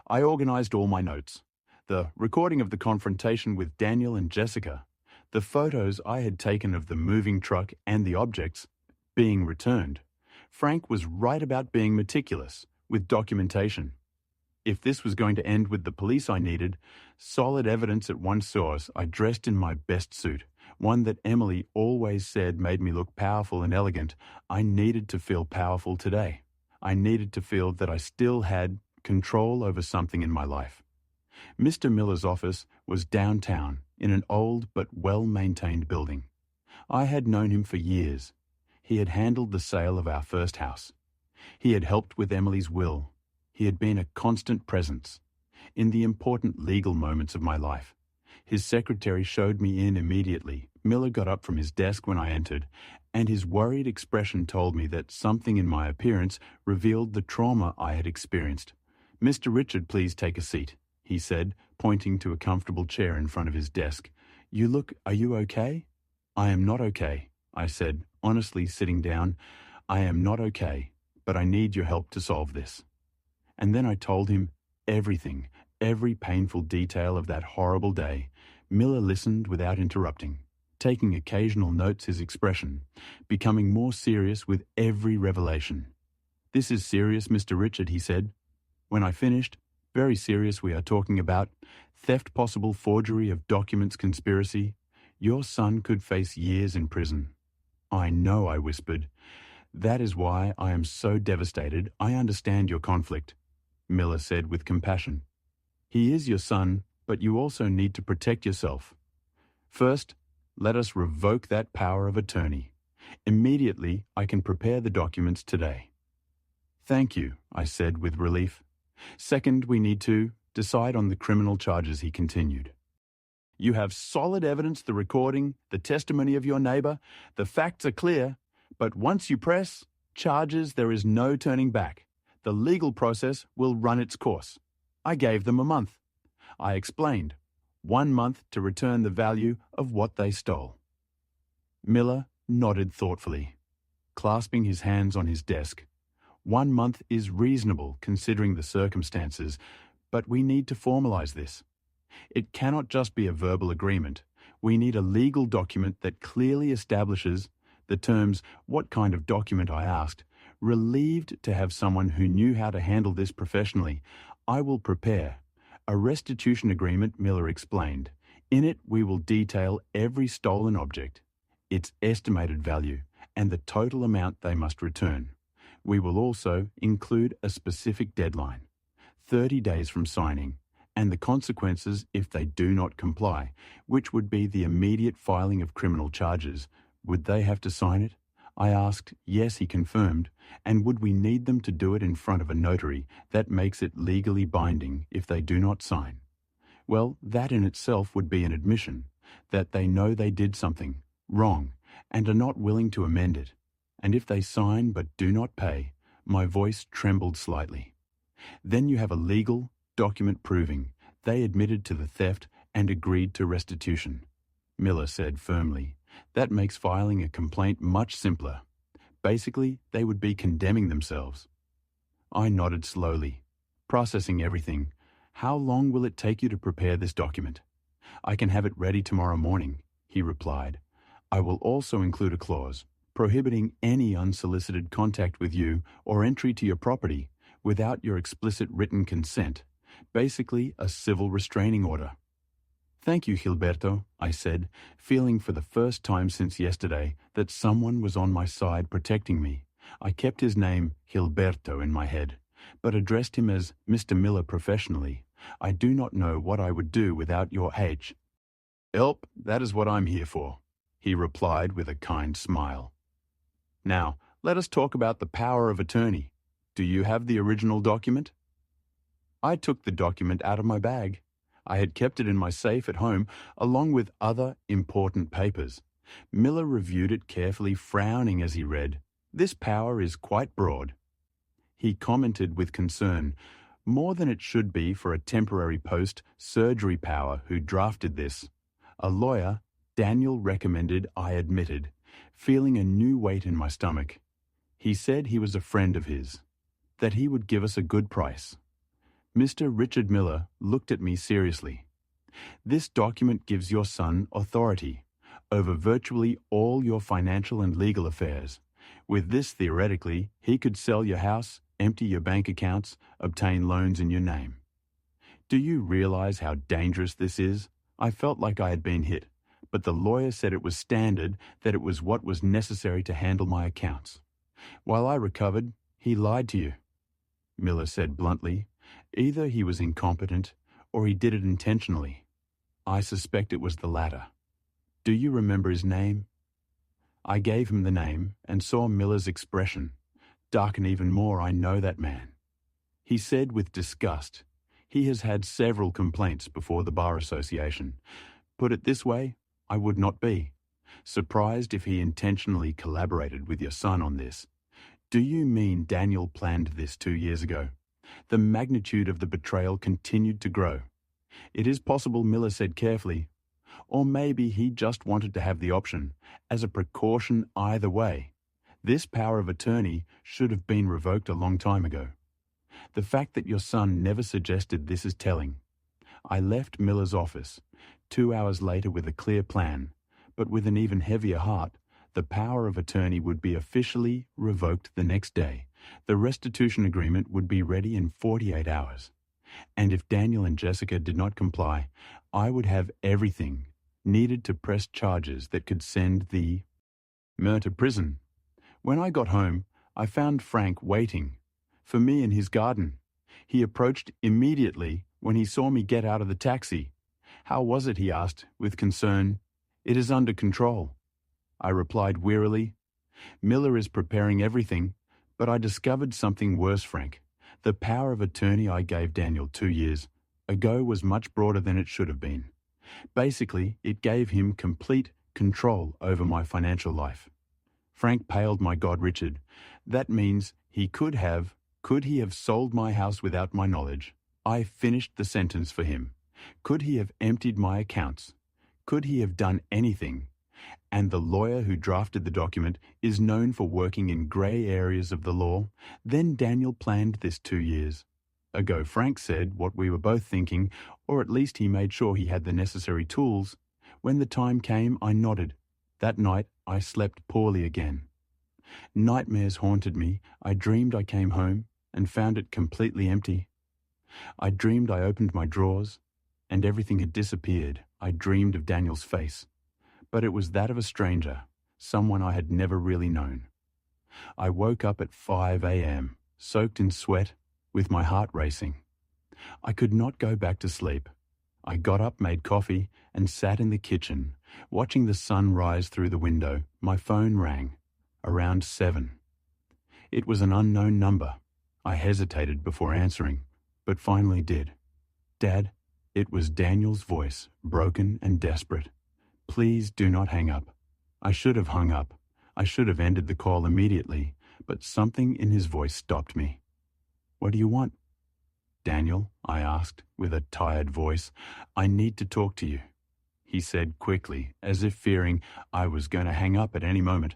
I organized all my notes. The recording of the confrontation with Daniel and Jessica. The photos I had taken of the moving truck and the objects being returned. Frank was right about being meticulous with documentation. If this was going to end with the police, I needed solid evidence at one source. I dressed in my best suit, one that Emily always said made me look powerful and elegant. I needed to feel powerful today. I needed to feel that I still had control over something in my life. Mr. Miller's office was downtown in an old but well-maintained building. I had known him for years. He had handled the sale of our first house. He had helped with Emily's will. He had been a constant presence in the important legal moments of my life. His secretary showed me in immediately. Miller got up from his desk when I entered, and his worried expression told me that something in my appearance revealed the trauma I had experienced. "Mr. Richard, please take a seat," he said, pointing to a comfortable chair in front of his desk. Are you okay?" "I am not okay," I said, honestly sitting down. "I am not okay, but I need your help to solve this." And then I told him everything, every painful detail of that horrible day. Miller listened without interrupting, taking occasional notes, his expression becoming more serious with every revelation. "This is serious, Mr. Richard," he said. When I finished, "Very serious. We are talking about theft, possible forgery of documents, conspiracy. Your son could face years in prison." "I know," I whispered. "That is why I am so devastated. I understand your conflict," Miller said with compassion. "He is your son, but you also need to protect yourself. First, let us revoke that power of attorney. Immediately, I can prepare the documents today." "Thank you," I said with relief. "Second, we need to decide on the criminal charges," he continued. "You have solid evidence, the recording, the testimony of your neighbor. The facts are clear, but once you press charges, there is no turning back. The legal process will run its course." I gave them a month. I explained, 1 month to return the value of what they stole. Miller nodded thoughtfully, clasping his hands on his desk. 1 month is reasonable considering the circumstances, but we need to formalize this. It cannot just be a verbal agreement. We need a legal document that clearly establishes the terms. "What kind of document?" I asked, relieved to have someone who knew how to handle this professionally. "I will prepare a restitution agreement," Miller explained. "In it, we will detail every stolen object, its estimated value, and the total amount they must return. We will also include a specific deadline, 30 days from signing, and the consequences if they do not comply, which would be the immediate filing of criminal charges. Would they have to sign it?" I asked. Yes, he confirmed. "And would we need them to do it in front of a notary that makes it legally binding if they do not sign?" "Well, that in itself would be an admission that they know they did something wrong and are not willing to amend it. And if they sign but do not pay," my voice trembled slightly, "then you have a legal document proving they admitted to the theft and agreed to restitution." Miller said firmly, "That makes filing a complaint much simpler. Basically, they would be condemning themselves." I nodded slowly, processing everything. "How long will it take you to prepare this document?" "I can have it ready tomorrow morning," he replied. "I will also include a clause prohibiting any unsolicited contact with you or entry to your property without your explicit written consent. Basically, a civil restraining order." "Thank you, Gilberto," I said, feeling for the first time since yesterday that someone was on my side protecting me. I kept his name, Gilberto, in my head, but addressed him as Mr. Miller professionally. I do not know what I would do without your aid. Help, that is what I'm here for, he replied with a kind smile. Now, let us talk about the power of attorney. Do you have the original document? I took the document out of my bag. I had kept it in my safe at home, along with other important papers. Miller reviewed it carefully, frowning as he read. This power is quite broad. He commented with concern, more than it should be for a temporary post-surgery power who drafted this. A lawyer, Daniel recommended I admitted, feeling a new weight in my stomach. He said he was a friend of his, that he would give us a good price. Mr. Richard Miller looked at me seriously. This document gives your son authority over virtually all your financial and legal affairs. With this, theoretically, he could sell your house, empty your bank accounts, obtain loans in your name. Do you realize how dangerous this is? I felt like I had been hit, but the lawyer said it was standard, that it was what was necessary to handle my accounts. While I recovered, he lied to you, Miller said bluntly. Either he was incompetent, or he did it intentionally. I suspect it was the latter. Do you remember his name? I gave him the name and saw Miller's expression darken even more. I know that man. He said with disgust, he has had several complaints before the Bar Association. Put it this way, I would not be surprised if he intentionally collaborated with your son on this. Do you mean Daniel planned this 2 years ago? The magnitude of the betrayal continued to grow. It is possible, Miller said carefully, or maybe he just wanted to have the option, as a precaution either way. This power of attorney should have been revoked a long time ago. The fact that your son never suggested this is telling. I left Miller's office 2 hours later with a clear plan, but with an even heavier heart. The power of attorney would be officially revoked the next day. The restitution agreement would be ready in 48 hours. And if Daniel and Jessica did not comply, I would have everything needed to press charges that could send the Mur to prison. When I got home, I found Frank waiting for me in his garden. He approached immediately when he saw me get out of the taxi. How was it, he asked, with concern. It is under control, I replied wearily. Miller is preparing everything, but I discovered something worse, Frank. The power of attorney I gave Daniel 2 years ago was much broader than it should have been. Basically, it gave him complete control over my financial life. Frank paled. My God, Richard. That means could he have sold my house without my knowledge? I finished the sentence for him. Could he have emptied my accounts? Could he have done anything? And the lawyer who drafted the document is known for working in grey areas of the law. Then Daniel planned this 2 years ago. Frank said what we were both thinking, or at least he made sure he had the necessary tools. When the time came, I nodded. That night, I slept poorly again. Nightmares haunted me. I dreamed I came home and found it completely empty. I dreamed I opened my drawers and everything had disappeared. I dreamed of Daniel's face, but it was that of a stranger, someone I had never really known. I woke up at 5 a.m., soaked in sweat, with my heart racing. I could not go back to sleep. I got up, made coffee, and sat in the kitchen, watching the sun rise through the window. My phone rang, around 7. It was an unknown number. I hesitated before answering, but finally did. Dad, it was Daniel's voice, broken and desperate. Please do not hang up. I should have hung up. I should have ended the call immediately, but something in his voice stopped me. What do you want? Daniel, I asked, with a tired voice. I need to talk to you, he said quickly, as if fearing I was going to hang up at any moment.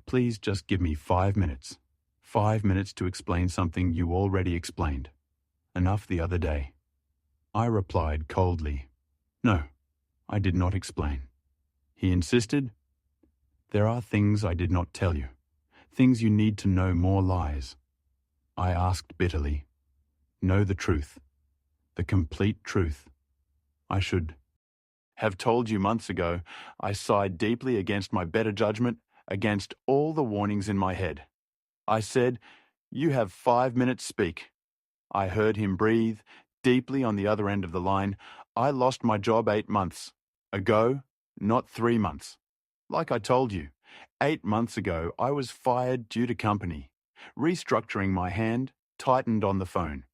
Please just give me 5 minutes. 5 minutes to explain something you already explained. Enough the other day. I replied coldly. No, I did not explain. He insisted. There are things I did not tell you. Things you need to know, more lies. I asked bitterly. Know the truth. The complete truth. I should have told you months ago. I sighed deeply against my better judgment, against all the warnings in my head. I said, you have 5 minutes, speak. I heard him breathe, deeply on the other end of the line, I lost my job 8 months ago, not 3 months. Like I told you, 8 months ago, I was fired due to company. Restructuring my hand, tightened on the phone.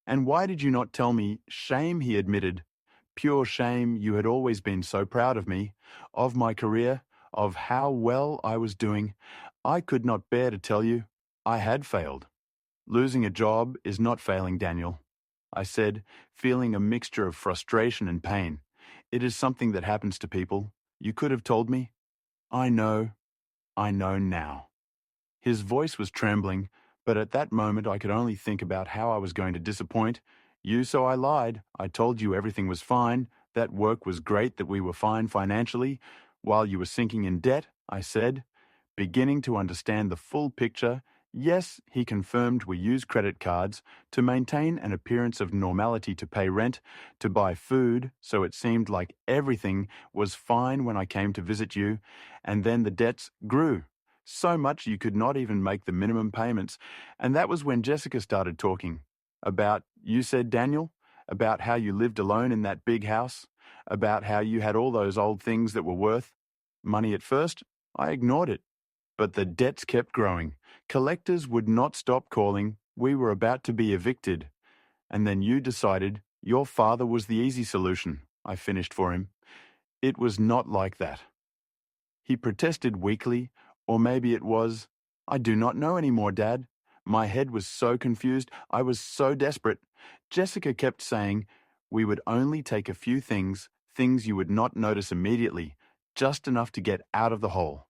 And why did you not tell me? Shame, he admitted. Pure shame. You had always been so proud of me, of my career, of how well I was doing. I could not bear to tell you I had failed. Losing a job is not failing, Daniel, I said, feeling a mixture of frustration and pain. It is something that happens to people. You could have told me. I know now. His voice was trembling, but at that moment I could only think about how I was going to disappoint you, so I lied. I told you everything was fine, that work was great, that we were fine financially. While you were sinking in debt, I said, beginning to understand the full picture. Yes, he confirmed, we use credit cards to maintain an appearance of normality, to pay rent, to buy food, so it seemed like everything was fine when I came to visit you, and then the debts grew. So much you could not even make the minimum payments. And that was when Jessica started talking. About, you said, Daniel, about how you lived alone in that big house, about how you had all those old things that were worth money. At first, I ignored it. But the debts kept growing. Collectors would not stop calling. We were about to be evicted. And then you decided your father was the easy solution. I finished for him. It was not like that. He protested weakly, or maybe it was, I do not know anymore, Dad. My head was so confused. I was so desperate. Jessica kept saying, we would only take a few things you would not notice immediately, just enough to get out of the hole.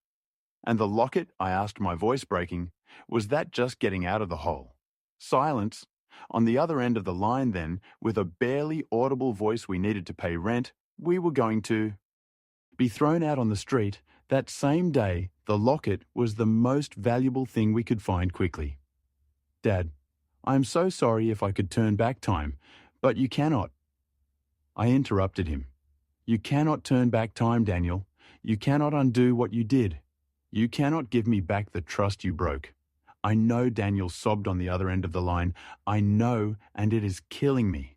And the locket, I asked, my voice breaking, was that just getting out of the hole? Silence. On the other end of the line then, with a barely audible voice, we needed to pay rent. We were going to be thrown out on the street. That same day, the locket was the most valuable thing we could find quickly. Dad, I am so sorry if I could turn back time, but you cannot. I interrupted him. You cannot turn back time, Daniel. You cannot undo what you did. You cannot give me back the trust you broke. I know, Daniel sobbed on the other end of the line. I know, and it is killing me.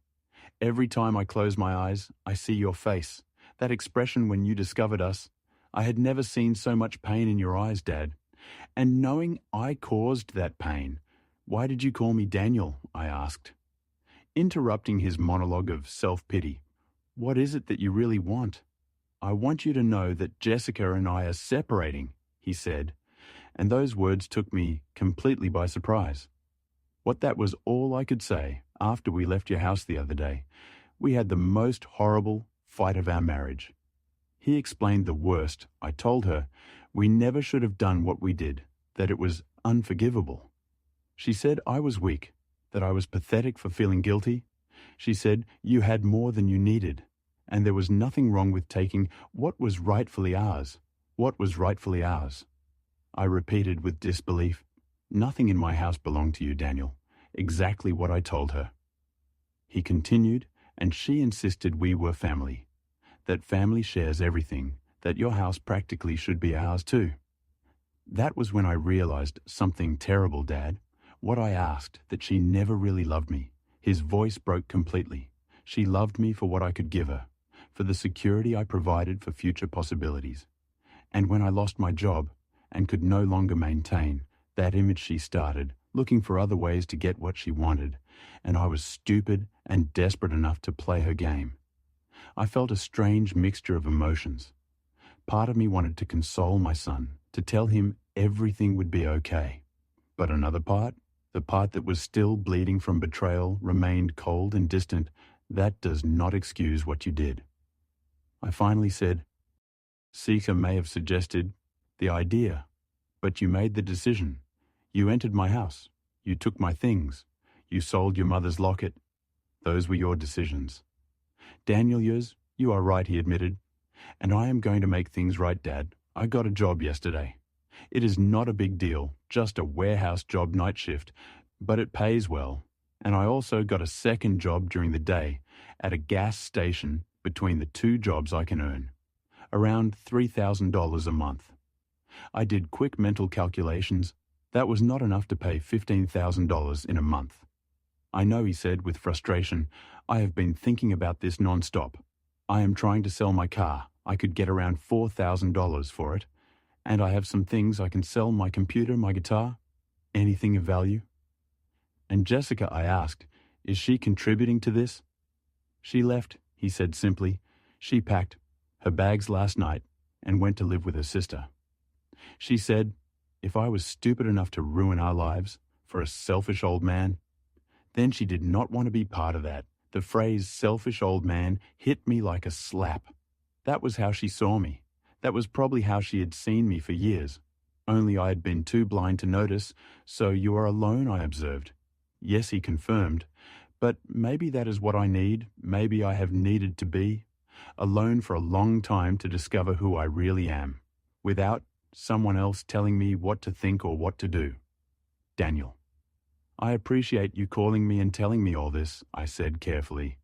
Every time I close my eyes, I see your face. That expression when you discovered us. I had never seen so much pain in your eyes, Dad. And knowing I caused that pain, why did you call me Daniel? I asked, interrupting his monologue of self-pity. What is it that you really want? I want you to know that Jessica and I are separating, he said, and those words took me completely by surprise. What that was all I could say after we left your house the other day. We had the most horrible fight of our marriage. He explained the worst. I told her we never should have done what we did, that it was unforgivable. She said I was weak, that I was pathetic for feeling guilty. She said you had more than you needed, and there was nothing wrong with taking what was rightfully ours. What was rightfully ours? I repeated with disbelief. Nothing in my house belonged to you, Daniel. Exactly what I told her. He continued, and she insisted we were family. That family shares everything, that your house practically should be ours too. That was when I realized something terrible, Dad. What I asked, that she never really loved me. His voice broke completely. She loved me for what I could give her, for the security I provided for future possibilities. And when I lost my job and could no longer maintain that image, she started looking for other ways to get what she wanted, and I was stupid and desperate enough to play her game. I felt a strange mixture of emotions. Part of me wanted to console my son, to tell him everything would be okay. But another part, the part that was still bleeding from betrayal, remained cold and distant. That does not excuse what you did. I finally said, Sika may have suggested the idea, but you made the decision. You entered my house. You took my things. You sold your mother's locket. Those were your decisions. Daniel, you are right, he admitted. And I am going to make things right, Dad. I got a job yesterday. It is not a big deal, just a warehouse job night shift, but it pays well. And I also got a second job during the day at a gas station between the two jobs I can earn. Around $3,000 a month. I did quick mental calculations. That was not enough to pay $15,000 in a month. I know, he said with frustration. I have been thinking about this non-stop. I am trying to sell my car. I could get around $4,000 for it. And I have some things I can sell: my computer, my guitar, anything of value. And Jessica, I asked, is she contributing to this? She left, he said simply. She packed her bags last night and went to live with her sister. She said, if I was stupid enough to ruin our lives for a selfish old man, then she did not want to be part of that. The phrase selfish old man hit me like a slap. That was how she saw me. That was probably how she had seen me for years. Only I had been too blind to notice. So you are alone, I observed. Yes, he confirmed. But maybe that is what I need. Maybe I have needed to be alone for a long time to discover who I really am, without someone else telling me what to think or what to do. Daniel. I appreciate you calling me and telling me all this, I said carefully.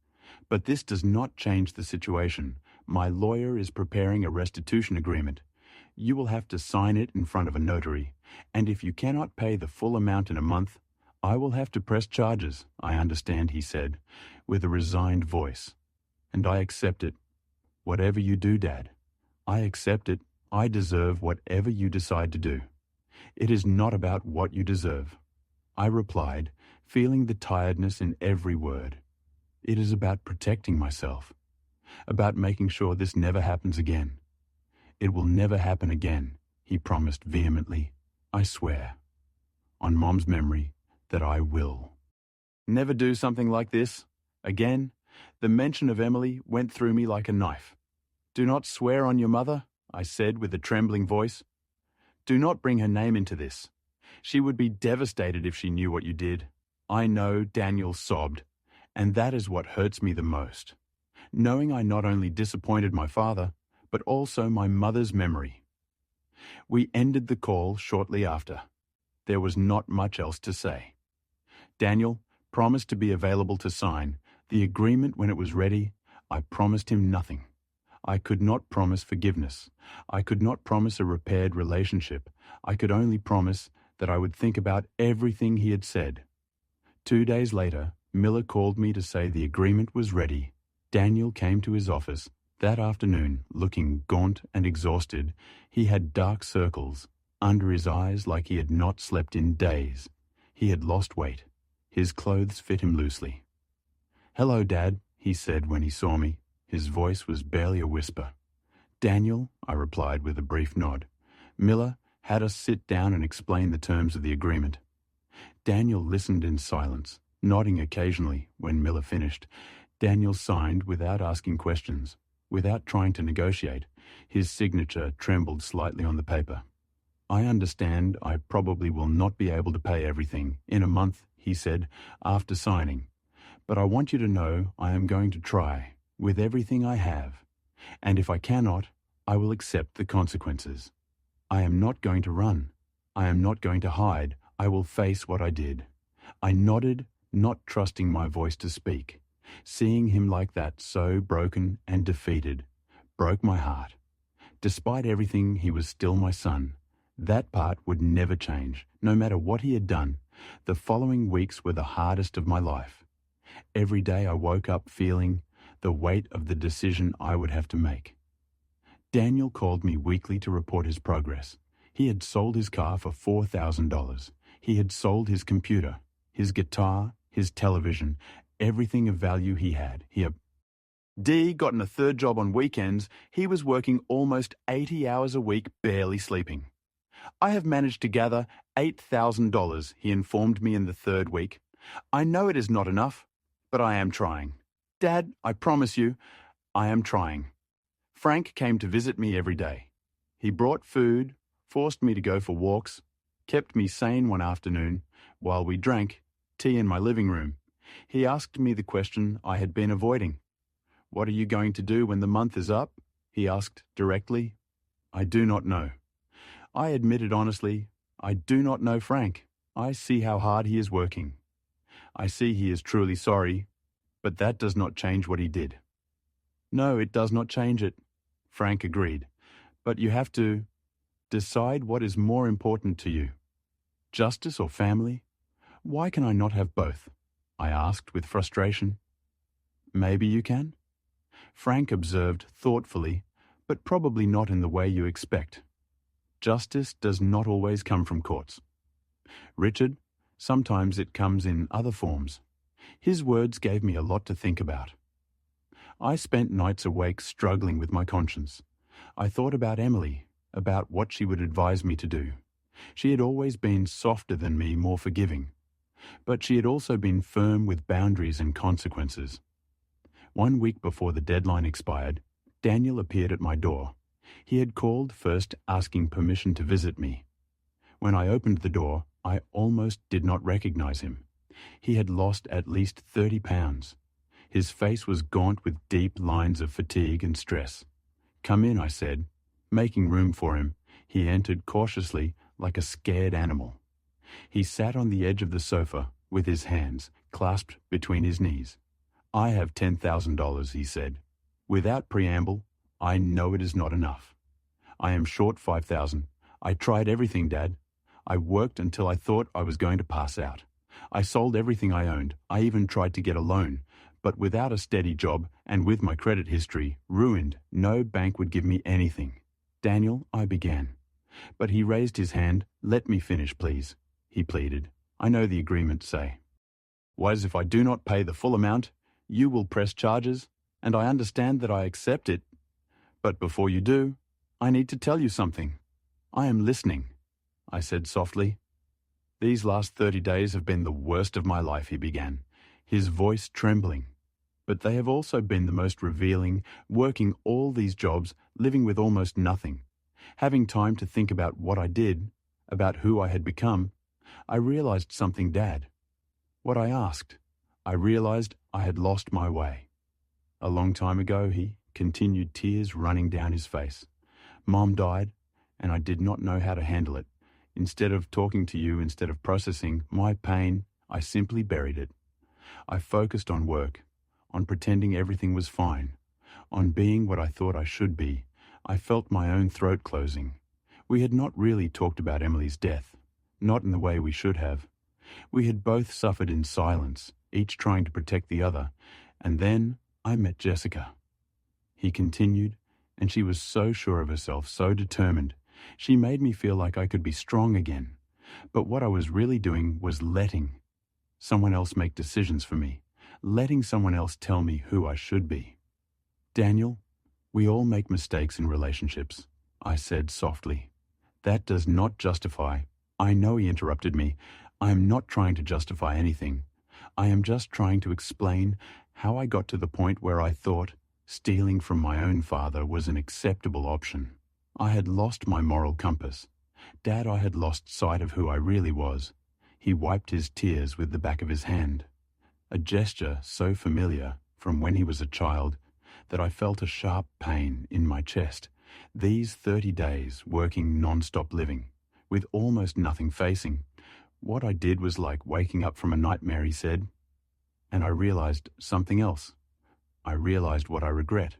But this does not change the situation. My lawyer is preparing a restitution agreement. You will have to sign it in front of a notary, and if you cannot pay the full amount in a month, I will have to press charges. I understand, he said, with a resigned voice. And I accept it. Whatever you do, Dad, I accept it. I deserve whatever you decide to do. It is not about what you deserve, I replied, feeling the tiredness in every word. It is about protecting myself, about making sure this never happens again. It will never happen again, he promised vehemently. I swear, on Mom's memory, that I will. Never do something like this again. The mention of Emily went through me like a knife. Do not swear on your mother, I said with a trembling voice. Do not bring her name into this. She would be devastated if she knew what you did. I know, Daniel sobbed, and that is what hurts me the most. Knowing I not only disappointed my father, but also my mother's memory. We ended the call shortly after. There was not much else to say. Daniel promised to be available to sign the agreement when it was ready. I promised him nothing. I could not promise forgiveness. I could not promise a repaired relationship. I could only promise that I would think about everything he had said. 2 days later, Miller called me to say the agreement was ready. Daniel came to his office that afternoon, looking gaunt and exhausted. He had dark circles under his eyes like he had not slept in days. He had lost weight. His clothes fit him loosely. "Hello, Dad," he said when he saw me. His voice was barely a whisper. "Daniel," I replied with a brief nod. Miller had us sit down and explain the terms of the agreement. Daniel listened in silence, nodding occasionally when Miller finished. Daniel signed without asking questions, without trying to negotiate. His signature trembled slightly on the paper. "I understand I probably will not be able to pay everything in a month," he said, after signing. "But I want you to know I am going to try, with everything I have. And if I cannot, I will accept the consequences. I am not going to run. I am not going to hide. I will face what I did." I nodded, not trusting my voice to speak. Seeing him like that, so broken and defeated, broke my heart. Despite everything, he was still my son. That part would never change, no matter what he had done. The following weeks were the hardest of my life. Every day I woke up feeling the weight of the decision I would have to make. Daniel called me weekly to report his progress. He had sold his car for $4,000. He had sold his computer, his guitar, his television, everything of value he had. D gotten a third job on weekends. He was working almost 80 hours a week, barely sleeping. "I have managed to gather $8,000, he informed me in the third week. "I know it is not enough, but I am trying. Dad, I promise you, I am trying." Frank came to visit me every day. He brought food, forced me to go for walks, kept me sane one afternoon while we drank tea in my living room. He asked me the question I had been avoiding. "What are you going to do when the month is up?" he asked directly. "I do not know." I admitted honestly, "I do not know Frank. I see how hard he is working. I see he is truly sorry, but that does not change what he did." "No, it does not change it," Frank agreed. "But you have to decide what is more important to you. Justice or family? Why can I not have both?" I asked with frustration. Maybe you can? Frank observed thoughtfully, but probably not in the way you expect. Justice does not always come from courts. Richard, sometimes it comes in other forms. His words gave me a lot to think about. I spent nights awake struggling with my conscience. I thought about Emily, about what she would advise me to do. She had always been softer than me, more forgiving. But she had also been firm with boundaries and consequences. 1 week before the deadline expired, Daniel appeared at my door. He had called first asking permission to visit me. When I opened the door, I almost did not recognize him. He had lost at least 30 pounds. His face was gaunt with deep lines of fatigue and stress. "Come in," I said. Making room for him, he entered cautiously like a scared animal. He sat on the edge of the sofa with his hands clasped between his knees. "I have $10,000, he said. Without preamble, "I know it is not enough. I am short 5,000. I tried everything, Dad. I worked until I thought I was going to pass out. I sold everything I owned. I even tried to get a loan. But without a steady job and with my credit history ruined, no bank would give me anything." "Daniel," I began. But he raised his hand. "Let me finish, please," he pleaded. "I know the agreements say. Whereas if I do not pay the full amount, you will press charges, and I understand that I accept it. But before you do, I need to tell you something." "I am listening," I said softly. "These last 30 days have been the worst of my life," he began, his voice trembling. "But they have also been the most revealing, working all these jobs, living with almost nothing. Having time to think about what I did, about who I had become, I realized something, Dad. What I asked. I realized I had lost my way. A long time ago," he continued, tears running down his face. "Mom died, and I did not know how to handle it. Instead of talking to you, instead of processing my pain, I simply buried it. I focused on work, on pretending everything was fine, on being what I thought I should be. I felt my own throat closing. We had not really talked about Emily's death, not in the way we should have. We had both suffered in silence, each trying to protect the other. And then I met Jessica," he continued, and she was so sure of herself, so determined. She made me feel like I could be strong again. But what I was really doing was letting someone else make decisions for me, letting someone else tell me who I should be. "Daniel, we all make mistakes in relationships," I said softly. "That does not justify—" "I know," he interrupted me. "I am not trying to justify anything. I am just trying to explain how I got to the point where I thought stealing from my own father was an acceptable option. I had lost my moral compass. Dad, I had lost sight of who I really was." He wiped his tears with the back of his hand, a gesture so familiar from when he was a child that I felt a sharp pain in my chest. These 30 days working non-stop living, with almost nothing facing. What I did was like waking up from a nightmare, he said. And I realized something else. I realized what I regret.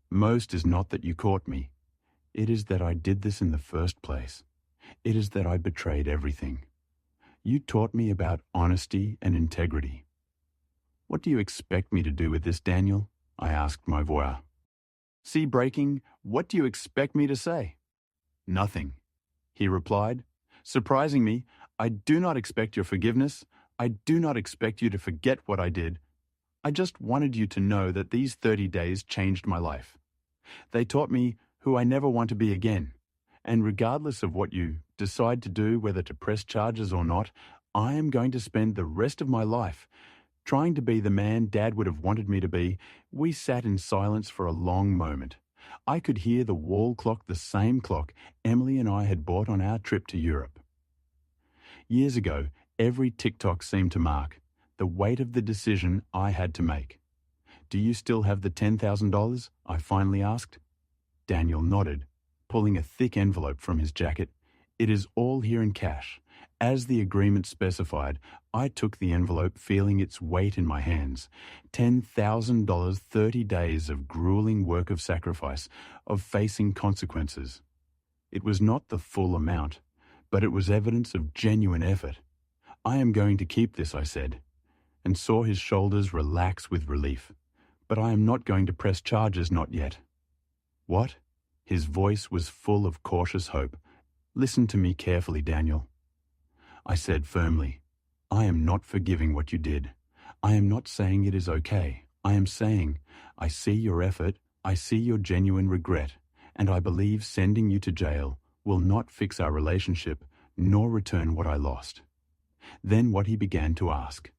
Most is not that you caught me. It is that I did this in the first place. It is that I betrayed everything. You taught me about honesty and integrity. "What do you expect me to do with this, Daniel?" I asked my voix. "See breaking, what do you expect me to say?" "Nothing," he replied. "Surprising me, I do not expect your forgiveness. I do not expect you to forget what I did. I just wanted you to know that these 30 days changed my life. They taught me who I never want to be again. And regardless of what you decide to do, whether to press charges or not, I am going to spend the rest of my life trying to be the man Dad would have wanted me to be." We sat in silence for a long moment. I could hear the wall clock, the same clock Emily and I had bought on our trip to Europe. Years ago, every TikTok seemed to mark the weight of the decision I had to make. "Do you still have the $10,000? I finally asked. Daniel nodded, pulling a thick envelope from his jacket. "It is all here in cash. As the agreement specified, I took the envelope, feeling its weight in my hands. $10,000, 30 days of grueling work, of sacrifice, of facing consequences. It was not the full amount, but it was evidence of genuine effort. "I am going to keep this," I said. and saw his shoulders relax with relief. But I am not going to press charges, not yet. What? His voice was full of cautious hope. Listen to me carefully, Daniel. I said firmly, I am not forgiving what you did. I am not saying it is okay. I am saying, I see your effort, I see your genuine regret, and I believe sending you to jail will not fix our relationship, nor return what I lost. Then what he began to ask.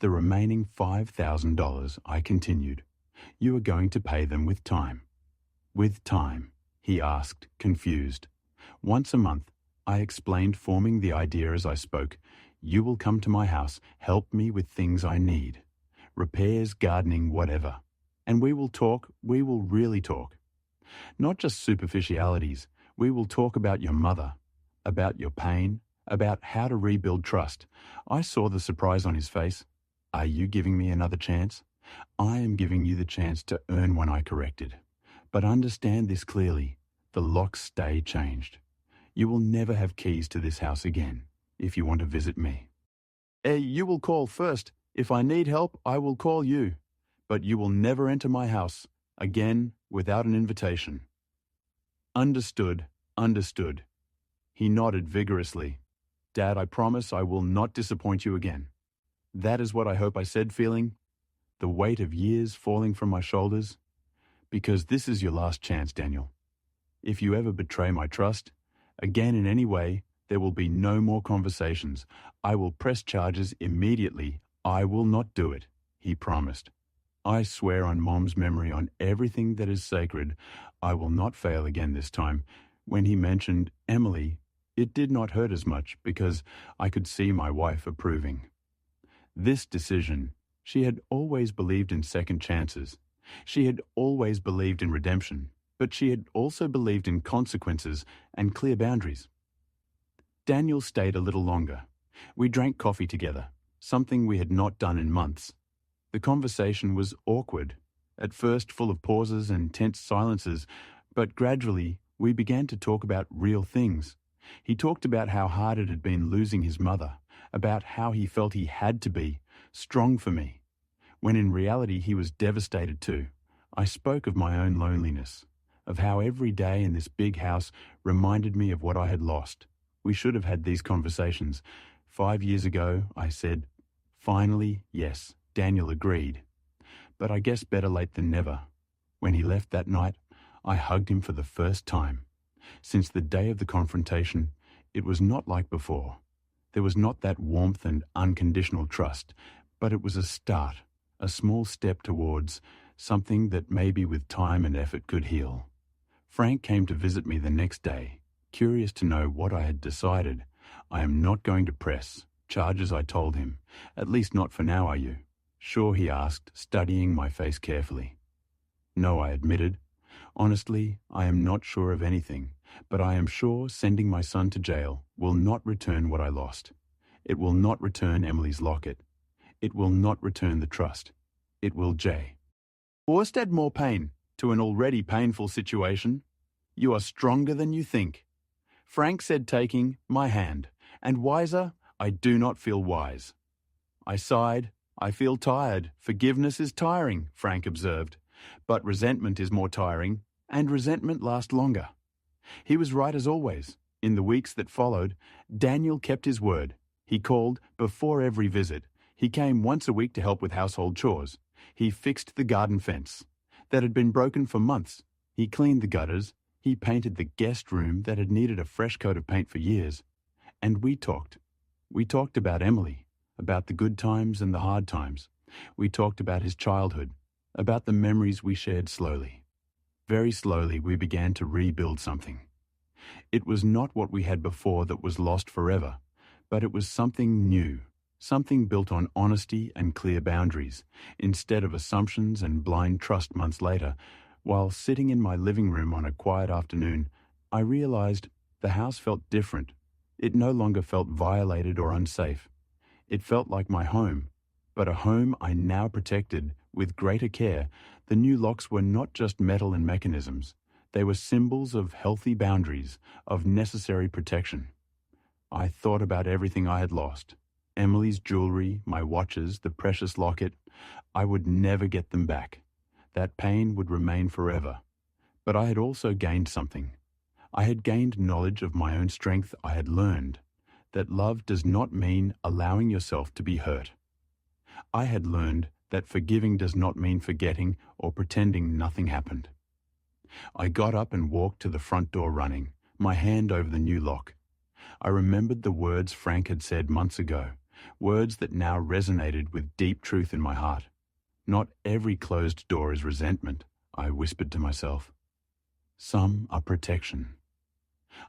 The remaining $5,000, I continued. You are going to pay them with time. With time, he asked, confused. Once a month, I explained, forming the idea as I spoke. You will come to my house, help me with things I need. Repairs, gardening, whatever. And we will talk, we will really talk. Not just superficialities. We will talk about your mother, about your pain, about how to rebuild trust. I saw the surprise on his face. Are you giving me another chance? I am giving you the chance to earn one I corrected. But understand this clearly. The lock's stay changed. You will never have keys to this house again if you want to visit me. You will call first. If I need help, I will call you. But you will never enter my house again without an invitation. Understood, understood. He nodded vigorously. Dad, I promise I will not disappoint you again. That is what I hope I said, feeling the weight of years falling from my shoulders. Because this is your last chance, Daniel. If you ever betray my trust, again in any way, there will be no more conversations. I will press charges immediately. I will not do it, he promised. I swear on Mom's memory, on everything that is sacred, I will not fail again this time. When he mentioned Emily, it did not hurt as much because I could see my wife approving. This decision, she had always believed in second chances. She had always believed in redemption, but she had also believed in consequences and clear boundaries. Daniel stayed a little longer. We drank coffee together, something we had not done in months. The conversation was awkward, at first full of pauses and tense silences, but gradually we began to talk about real things. He talked about how hard it had been losing his mother, about how he felt he had to be strong for me, when in reality he was devastated too. I spoke of my own loneliness, of how every day in this big house reminded me of what I had lost. We should have had these conversations. 5 years ago, I said, finally, yes. Daniel agreed. But I guess better late than never. When he left that night, I hugged him for the first time. Since the day of the confrontation, it was not like before. There was not that warmth and unconditional trust, but it was a start, a small step towards something that maybe with time and effort could heal. Frank came to visit me the next day, curious to know what I had decided. I am not going to press charges, I told him. At least not for now, are you? Sure, he asked, studying my face carefully. No, I admitted. Honestly, I am not sure of anything, but I am sure sending my son to jail will not return what I lost. It will not return Emily's locket. It will not return the trust. It will Worst add more pain to an already painful situation. You are stronger than you think. Frank said, taking my hand, and wiser, I do not feel wise. I sighed. I feel tired. Forgiveness is tiring, Frank observed. But resentment is more tiring, and resentment lasts longer. He was right as always. In the weeks that followed, Daniel kept his word. He called before every visit. He came once a week to help with household chores. He fixed the garden fence that had been broken for months. He cleaned the gutters. He painted the guest room that had needed a fresh coat of paint for years. And we talked. We talked about Emily, about the good times and the hard times. We talked about his childhood, about the memories we shared slowly. Very slowly, we began to rebuild something. It was not what we had before that was lost forever, but it was something new, something built on honesty and clear boundaries, instead of assumptions and blind trust. Months later, while sitting in my living room on a quiet afternoon, I realized the house felt different. It no longer felt violated or unsafe. It felt like my home, but a home I now protected with greater care. The new locks were not just metal and mechanisms. They were symbols of healthy boundaries, of necessary protection. I thought about everything I had lost. Emily's jewelry, my watches, the precious locket, I would never get them back. That pain would remain forever. But I had also gained something. I had gained knowledge of my own strength. I had learned that love does not mean allowing yourself to be hurt. I had learned that forgiving does not mean forgetting or pretending nothing happened. I got up and walked to the front door running, my hand over the new lock. I remembered the words Frank had said months ago, words that now resonated with deep truth in my heart. Not every closed door is resentment, I whispered to myself. Some are protection.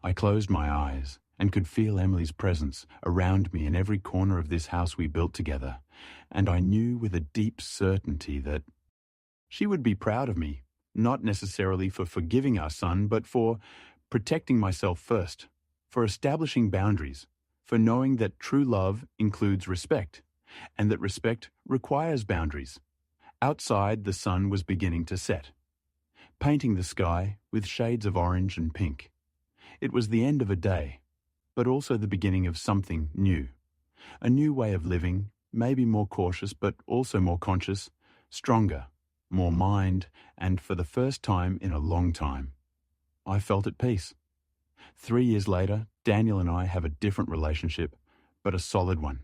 I closed my eyes and could feel Emily's presence around me in every corner of this house we built together, and I knew with a deep certainty that she would be proud of me, not necessarily for forgiving our son, but for protecting myself first, for establishing boundaries, for knowing that true love includes respect, and that respect requires boundaries. Outside, the sun was beginning to set, painting the sky with shades of orange and pink. It was the end of a day, but also the beginning of something new. A new way of living, maybe more cautious, but also more conscious, stronger, more mind, and for the first time in a long time, I felt at peace. 3 years later, Daniel and I have a different relationship, but a solid one.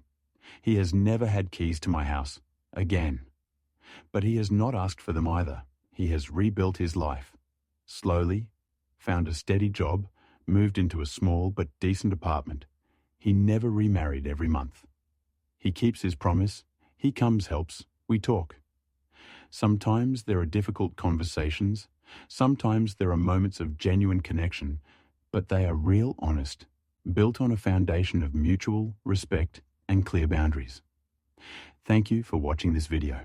He has never had keys to my house, again. But he has not asked for them either. He has rebuilt his life. Slowly, found a steady job, moved into a small but decent apartment. He never remarried every month. He keeps his promise. He comes, helps. We talk. Sometimes there are difficult conversations. Sometimes there are moments of genuine connection, but they are real honest, built on a foundation of mutual respect and clear boundaries. Thank you for watching this video.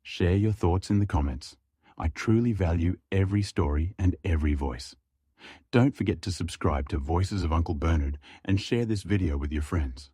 Share your thoughts in the comments. I truly value every story and every voice. Don't forget to subscribe to Voices of Uncle Bernard and share this video with your friends.